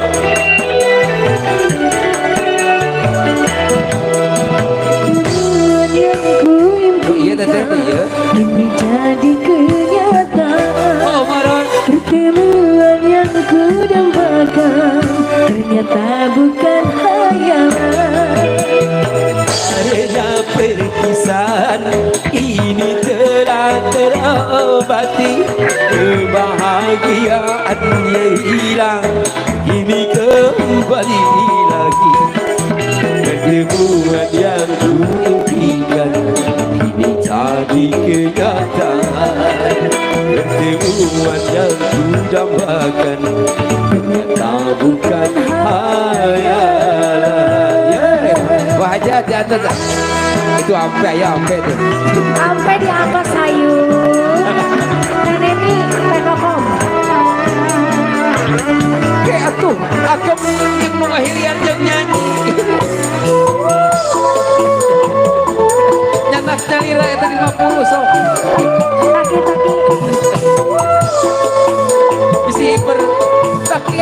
iya teteh iya ini jadi kenyataan oh maron pertemuan yang ku dambakan ternyata bukan hayalan adanya perpisahan ini telah terobati kebahagiaannya hilang ini kembali lagi pertemuan yang kuimpikan ini jadi kenyataan pertemuan yang kudambakan ternyata bukan hayalan wajah di atas itu ampe ya ampe tuh sampai di atas sayur nenek ini pekokom kayak atuh aku yang mengakhirian yang nyanyi nyanak nyalira itu 50 sok taki bisi bertaki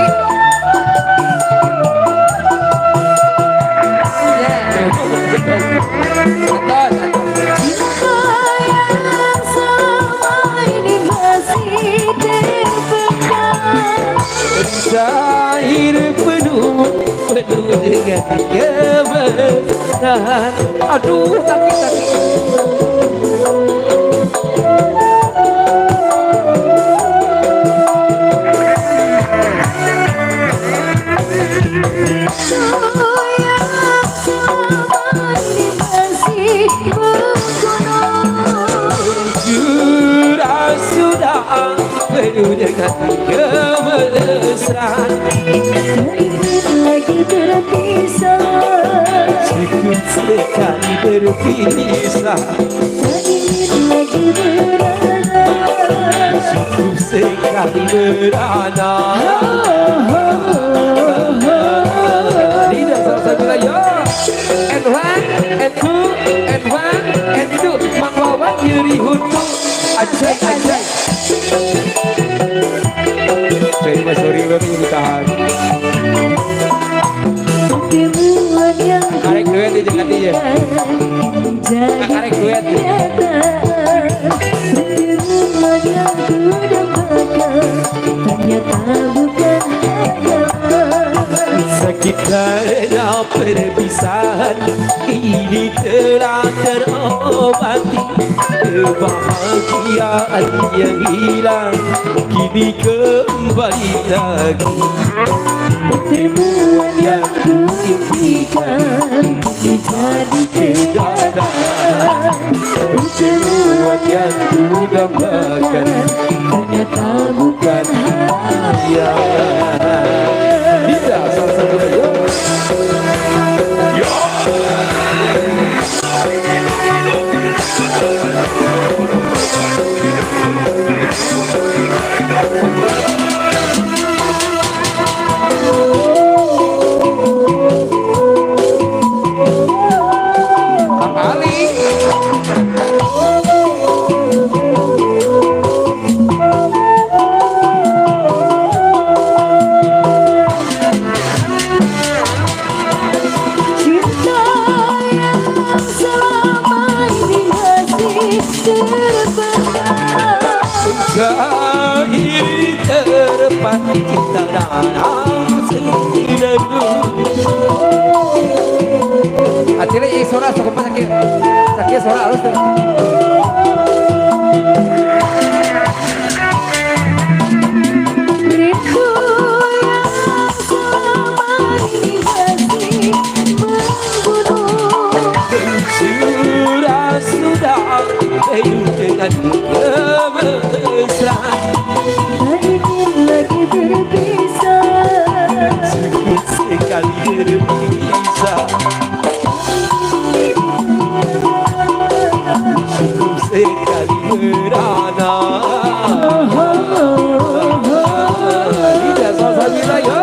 Zahir penuh dengan kebenaran aduh sakit sudah penuh dengan kemesraan lagi terpisah cukup sekali berpisah ingin lagi berada Sungguh sekali merana. Lidah sama-sama bilang yo. And one, and two, and one, and two. Mang Wawan nyeri huntung. Ajay, ajay. Jadi mas sorry baru ditahan. Karek duet di jangan dia. Karek duet. Sakit karena perpisahan ini telah terobati. Kebahagiaan yang hilang kini kembali lagi. Pertemuan yang kuimpikan menjadi kenyataan. Pertemuan yang kudambakan ternyata bukan hayalan. Tidak salah satu yo. Gahir terpati cinta dalam sedaru. Hati-hati ini suara cukup sakit. Sakit suara halus tuh. Rindu yang selama ini masih membunuh. Sudah hidup dengan kemesraan. ingin lagi berpisah. Sungguh sekali berpisah. Sungguh sekali merana. Tidak salah bila ya.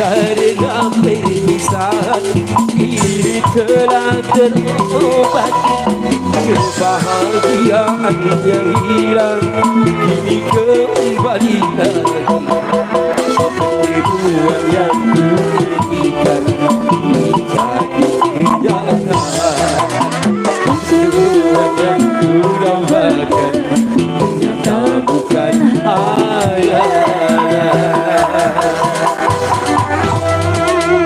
Karena perpisahan ini telah terobati. Kebahagiaan yang hilang kini kembali lagi. Pertemuan yang kuimpikan menjadi kenyataan. Pertemuan yang kudambakan ternyata bukan hayalan.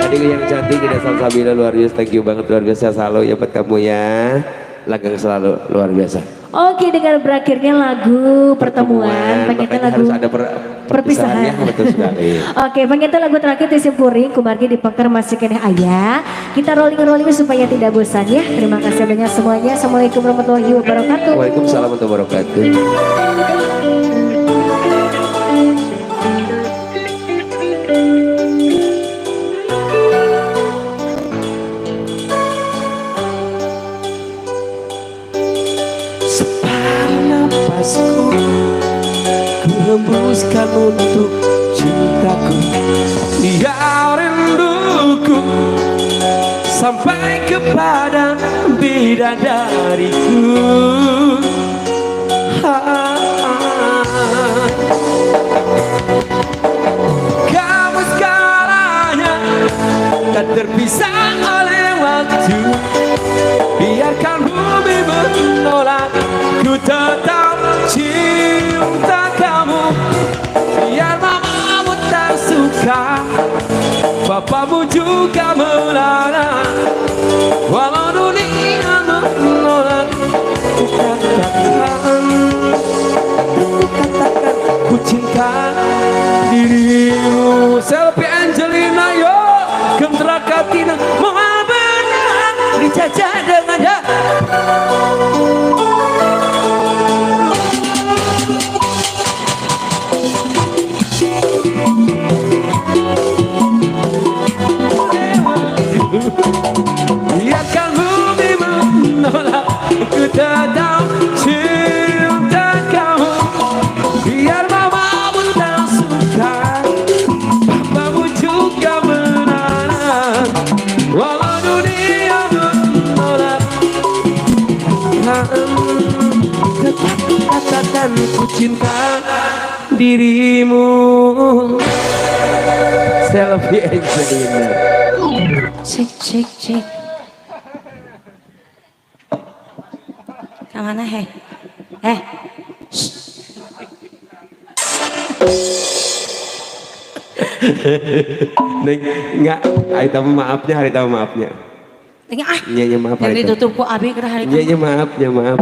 Tadi yang cantik tidak Salsabila luar biasa, thank you banget, luar biasa selalu ya buat kamu ya, langgeng selalu luar biasa. Oke, dengan berakhirnya lagu pertemuan, pengen lagu harus ada perpisahan ya, betul sekali. Oke, pengen lagu terakhir disimpuring, kumargi di pekar masih kene ayah. Kita rolling supaya tidak bosan ya. Terima kasih banyak semuanya. Assalamualaikum warahmatullahi wabarakatuh. Waalaikumsalam warahmatullahi wabarakatuh. Ku hembuskan untuk cintaku, ya rinduku sampai kepada bidadariku. Kamu segalanya tak terpisah oleh waktu. Biarkan bumi menolak, ku tetap cinta kamu. Biar mamamu tak suka, papamu juga melarang. Walau dunia menolak, ku katakan ku cinta dirimu. dirimu. Selfie Angelina yo Gentra Katina moal benang dijajah dengan ya. Biarkan bumi menolak ku tetap cinta kamu. Biar mamamu tak suka, papamu juga menolak. Walau dunia menolak, tetap katakan ku cinta dirimu. Selfie Angelina. Cek. Kemana heh? Neng, enggak, hari tamu maafnya, hari tamu maafnya. Iya, maaf. Yang ditutup ku abi ke hari tamu. Iya, maaf, maaf.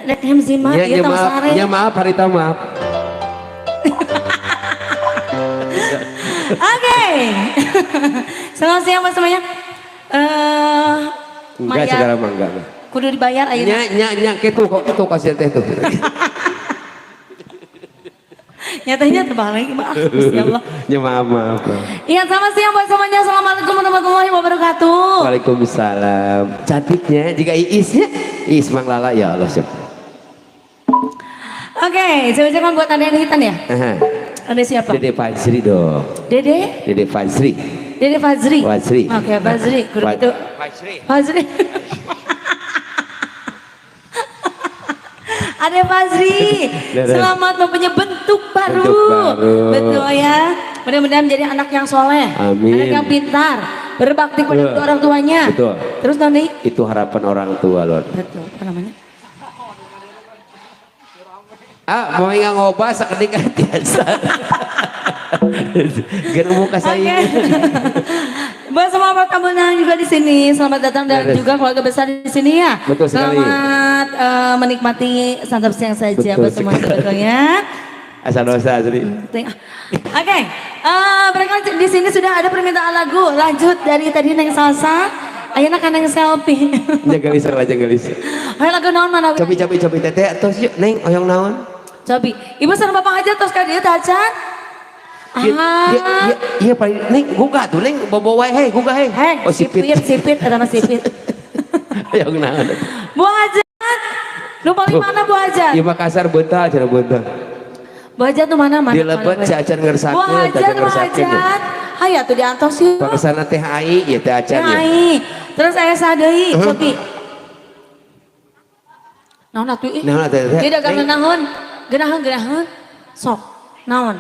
Let him see maaf, Iya, maaf, ya maaf, hari tamu maaf. Oke. Selamat siang Mas semuanya. Enggak, segala enggak. Kudu dibayar ayeuna. Nya kitu kok kitu kasih teh tuh. Nyatanya terbalik, maaf Gusti Allah. Ya maaf. Iya, selamat siang buat semuanya. Assalamualaikum warahmatullahi wabarakatuh. Waalaikumsalam. Cantiknya jika Iis ya. Iis Mang Lala ya Allah siap. Oke, saya ucapkan buat Anda yang hitam ya. Ada siapa? Dede Fajri dong. Dede Fajri. Dede Fajri. Fajri. Oke, Fajri. Kudu itu. Fajri. Ada Fajri. Selamat mempunyai bentuk baru. Betul ya. Mudah-mudahan menjadi anak yang soleh. Amin. Anak yang pintar. Berbakti pada kedua orang tuanya. Betul. Terus nanti. Itu harapan orang tua loh. Betul. Apa namanya? Mau yang ngobah sekedik biasa. Gak muka saya. Buat semua para tamu yang juga di sini, selamat datang dan juga keluarga besar di sini ya. Betul sekali. Selamat menikmati santap siang saja Betul buat semua sebetulnya. Asal dosa asli. Oke, barangkali di sini sudah ada permintaan lagu. Lanjut dari tadi Neng Salsa, ayeuna kan Neng selfie. Jaga gelis. Ayo lagu naon mana? Cobi teteh tos yuk Neng oyong naon. Cobi, ibu sama bapak aja tos ka dieu teh acan. Iya paling Neng gugah tuh Neng bobo wae gugah Heh, oh sipit ada mas sipit. oyong naon. Bu Hajat, lu paling mana Bu Hajat? Di Makassar beunta acara beunta. Bu Hajat tuh mana? Di Lebet si acan ngersakeun, Bu Hajat. Hayat tuh diantos yuk. Pakasana teh ai ya teh acan ya. Terus aya sadeui, Cobi. Naon atuh ih? Naon teh? Dia dagang naon? Genaheun. Sok. Naon?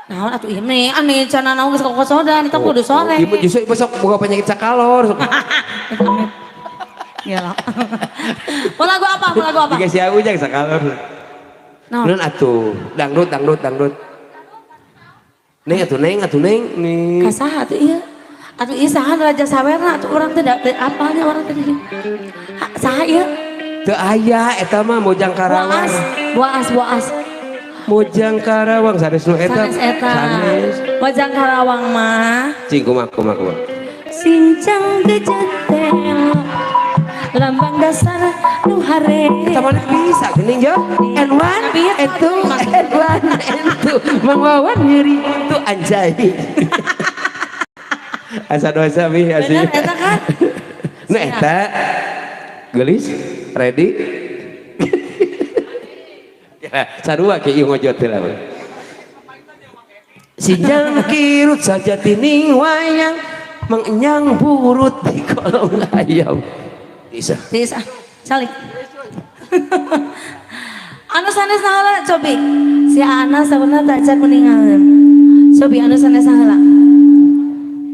Naon atuh ieu nih aneh cenah naon geus kokosodan eta kudu sore. Ibu justru ibu sok boga penyakit sakalor. Iyalah. Mau lagu apa? Dikasih aku jeung sakalor. Naon atuh? Dangdut. Neng nih. Kasaha atuh ieu? Atuh ieu saha Raja Sawerna atuh urang teh apalnya orang teh. Saha ieu? Teu aya eta mah Mojang Karawang. Boas. Mojang Karawang sanes nu eta. Sanes. Mojang Karawang mah. Cing kumaha. Sincang gejetel. Lambang dasar nu hare. Eta mah bisa geuning ya. N1 N2 Mang Wawan nyeri tuh anjay. Asa dosa mi asli. Bener eta kan? Nu eta gelis ready. Ya, sarua ke ieu ngojot teh lah. Sinjang kirut saja tining wayang mengenyang burut di kolong ayam. Bisa. Salik. Anu sanes saheula cobi. Si Ana sabeuna tak can kuningaeun. Cobi anu sanes saheula.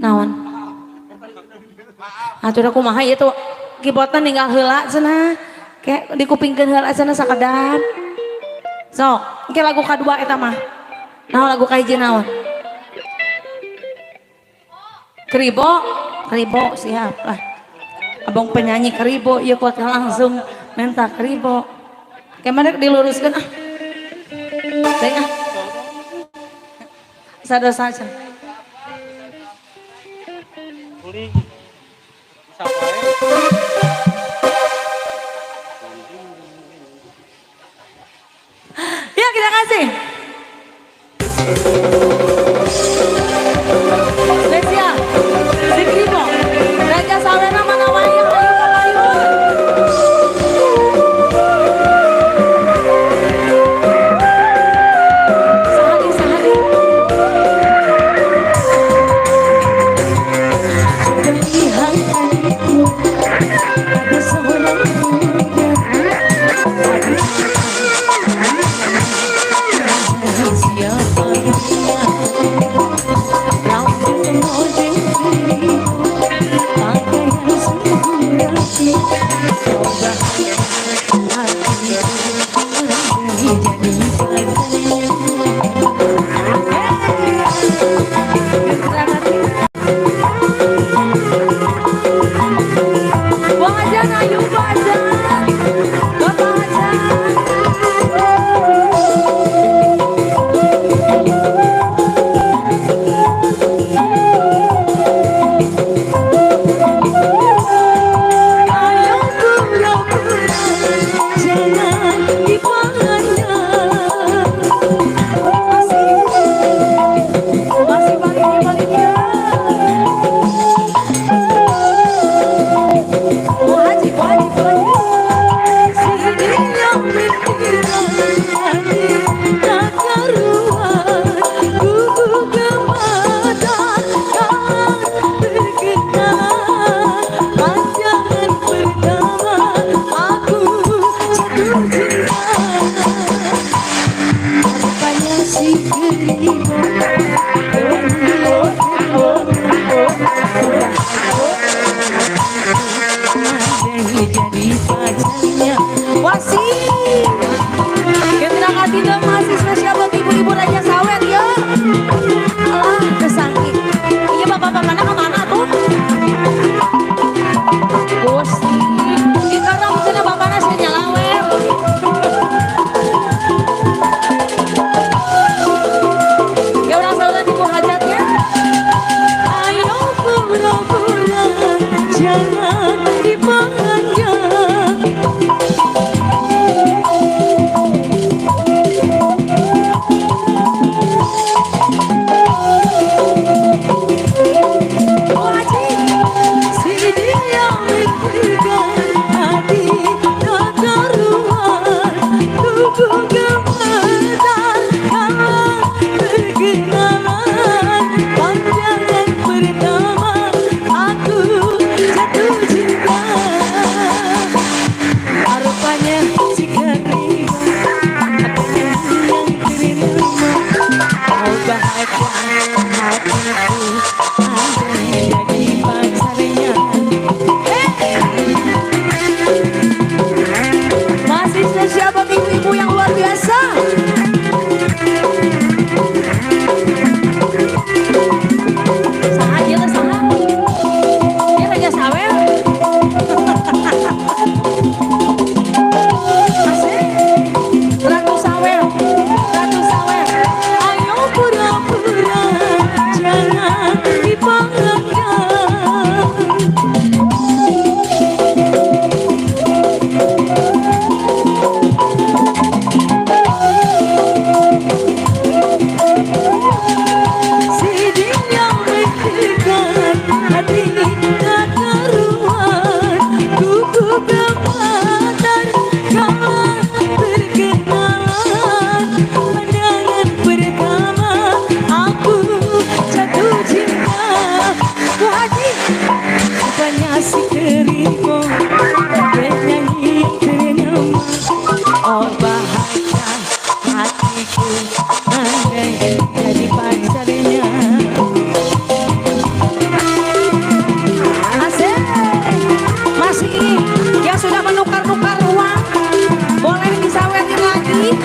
Naon? Atuh kumaha ieu tuh kibotna ninggal heula cenah. Kayak dikupingkeun heula cenah sakedap. Sok, engke lagu kadua eta mah. Naon lagu kahiji naon? Keribo siap lah. Abang penyanyi keribo, iya kuat langsung minta keribo. Kemana diluruskan ah. Sadosa saja. Uli. Bisa wae. Ya kita kasih. Spesial. Zikrimo. Raja Sawena mana wayang ayu kalayun. Sehari sehari. Dari hatiku ada seorang muda. Siapa dia? Rambut model kiri, pakaian sempurna. Coba hati jadi buang aja Ayu, buang aja. Bapak aja. Ayo pura-pura, jangan dipandang. Masih balik ya. Wajib. Sedih yang berkiran hati tak karuan. Kuku kepadatan berkenan. Panjangan pertama aku jatuh cinta. Rupanya si Geribo. Jadi pacarnya Wasih. Terima kasih dong masih spesial buat ibu-ibu Raja Sawet ya. Alah kesakit. Iya bapak-bapaknya kemana tuh? Bosi. Di karena misalnya bapaknya sih nyalawer. Ya orang selalu ibu hajatnya. Ayo pura-pura jangan dipandang. Masih spesial buat ibu-ibu yang luar biasa. Saha aja saha. Dia Raja Sawel. Asik. Ratu Sawel. Ayo pura-pura jangan dipandang. Si Geribo bernyanyi ternama. Oh bahagia hatiku andai jadi pacarnya. Asik. Masih yang sudah menukar-nukar uang boleh disawetin lagi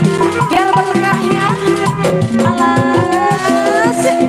biar berkah ya. Asik.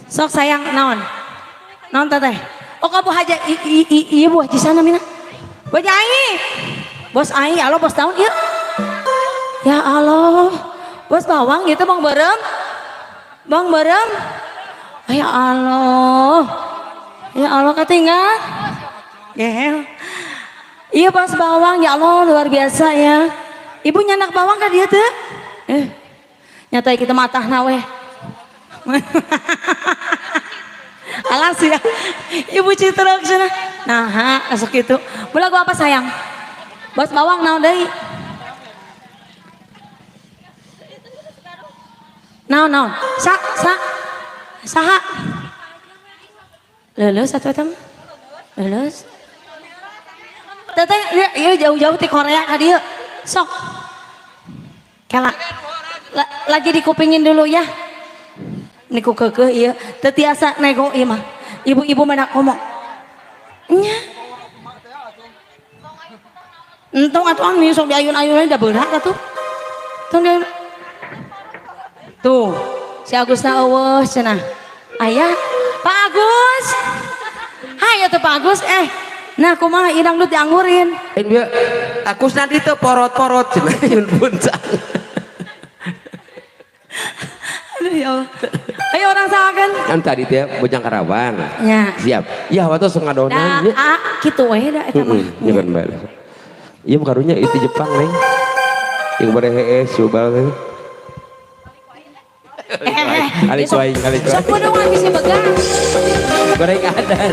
Sok sayang naon? Naon teteh? Oh kamu haja iya buah di sana mina. Bos Ai. Bos Ai, halo bos tahun iya. Ya Allah. Bos bawang gitu Bang Berem. Bang Berem. Ya Allah. Ya Allah ketinggal. Gel. Iya bos bawang ya Allah luar biasa ya. Ibu nyanak bawang kan dia tuh? Nyata kita matah nawe. Alas ya. Ibu citra kesana. Nah, asuk itu. Belagu apa sayang? Bos bawang naon deui? Naon? Saha? Lulus atau tem? Lulus. Teteh, iya jauh-jauh di Korea ka dieu. Sok. Kela. Lagi dikupingin dulu ya. Niku kekeh iya. Teu tiasa nego ieu mah. Ibu-ibu mana ngomong. Nya. Entong atuh ami sok diayun-ayun da beurah atuh. Tong dia. Tuh, si Agusna eueuh cenah. Aya, Pak Agus. Hayo tuh Pak Agus nah kumaha idang lu dianggurin. Dia Agus nanti tuh porot-porot cenah yun puncak. Aduh ya Allah. Ayo orang sahakan. Kan tadi teh Bojang Karawang. Ya. Siap. Ya waktu sok ngadonan nya. Kitu we da eta mah. Nya kan bae. Ieu karunya itu Jepang neng. Yang bare heeh subal. Kali cuai. Sok kudu bisa begang. Goreng adat.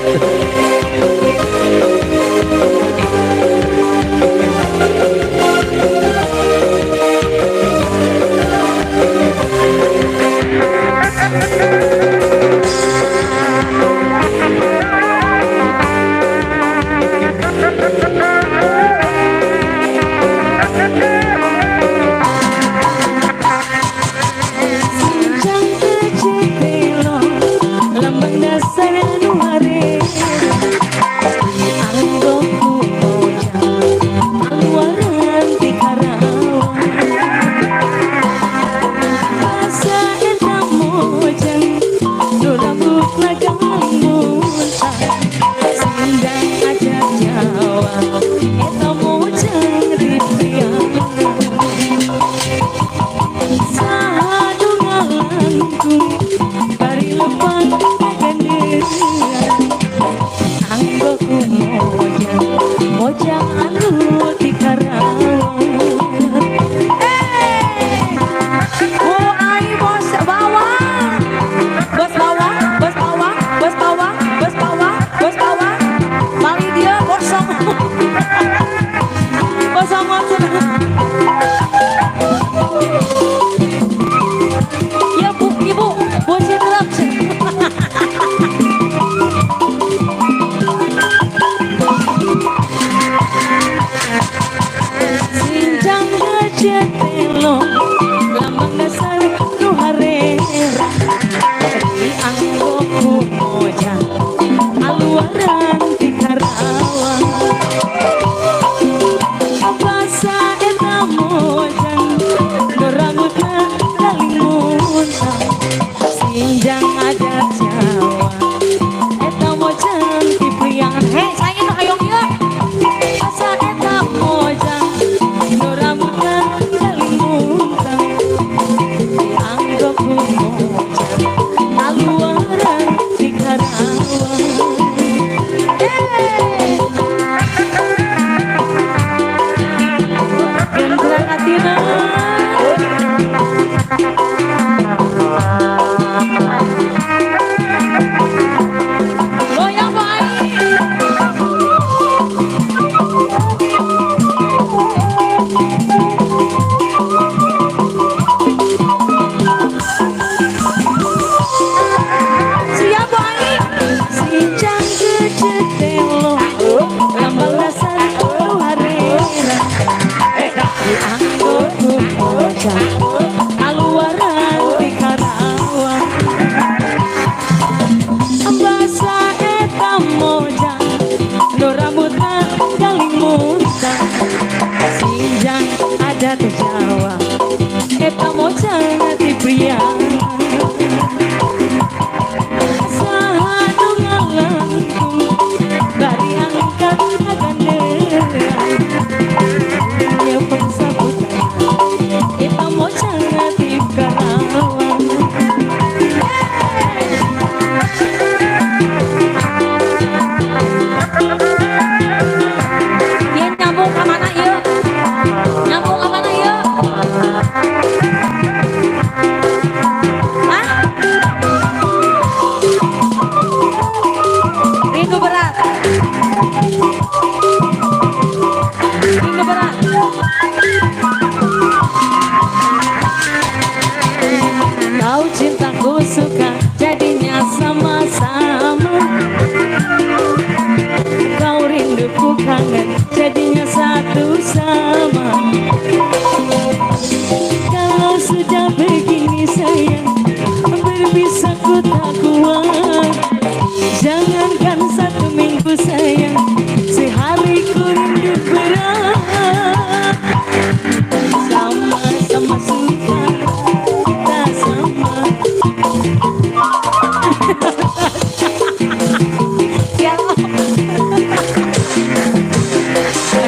Ya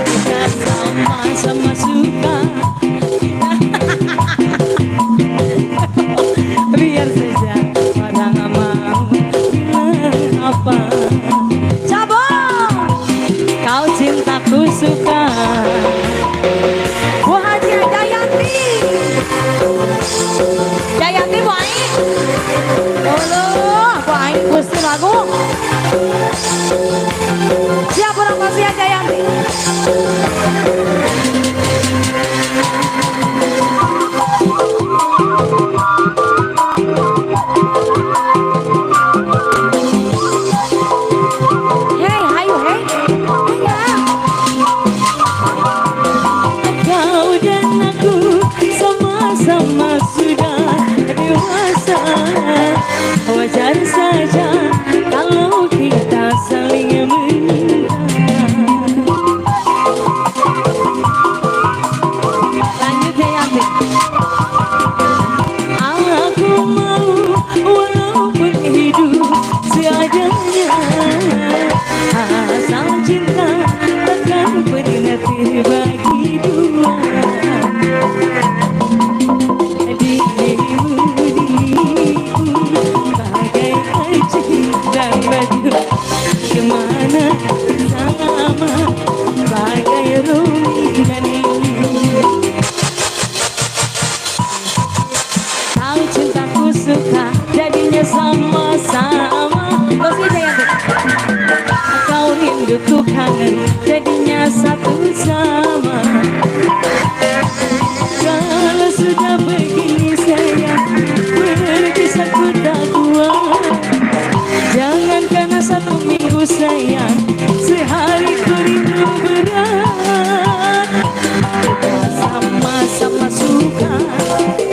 kita sama-sama suka. Biar saja orang mau bilang apa. Cabang, kau cintaku suka. Bu Haji Jayanti, Jayanti Bu Ai. Allah, Bu Ai gusti lagu. Siap orang kasih ya Jayanti. Hey, hayu, hey. Kau dan aku sama-sama sudah dewasa. Wajar saja kalau kita saling meminta. Lanjut ya Yanti. Aku mau walaupun hidup seadanya. Asal cinta takkan pernah terbagi dua. Dirimu bagai kecil dan baju kemana sama bagai Rumi dan ini. Kau cintaku suka jadinya sama-sama. Kau sih Jayanti. Kau rinduku kangen jadinya satu sama. Kalau sudah begini sayang berkisah ku tak kuat. Jangan karena 1 minggu sayang sehari ku rindu berat. Kita sama-sama suka,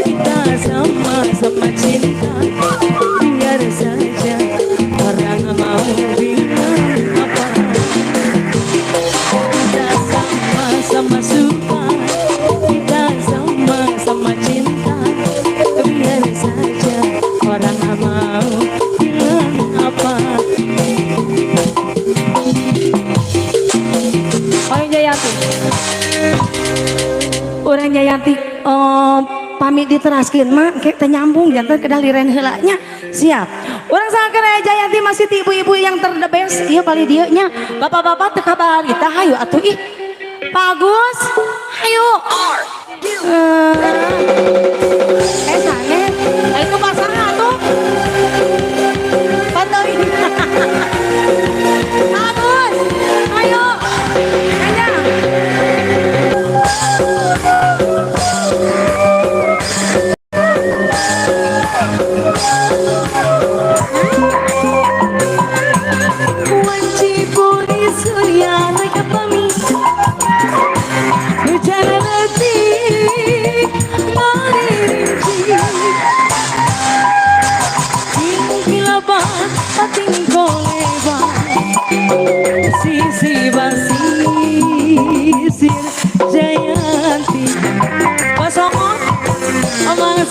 kita sama-sama cinta. Biar saja orang mau bilang apa. Kita sama-sama suka, kita sama-sama cinta. Biar saja orang mau bilang apa. Orang Jayanti, orang Jayanti pamit diteraskeun mah kayak nyambung jantan kedah liren heulanya. Siap. Orang sangkana Jayanti masih ti ibu-ibu yang terdebes. Iya kali dieu nya. Bapak-bapak teu kabar kita hayu atuh ih. Pak Agus, hayu. Sane, itu pasangan atuh. Pantau ini. Pak Agus, hayu. Ayo. Sisi basisir Jayanti Pasongo Amang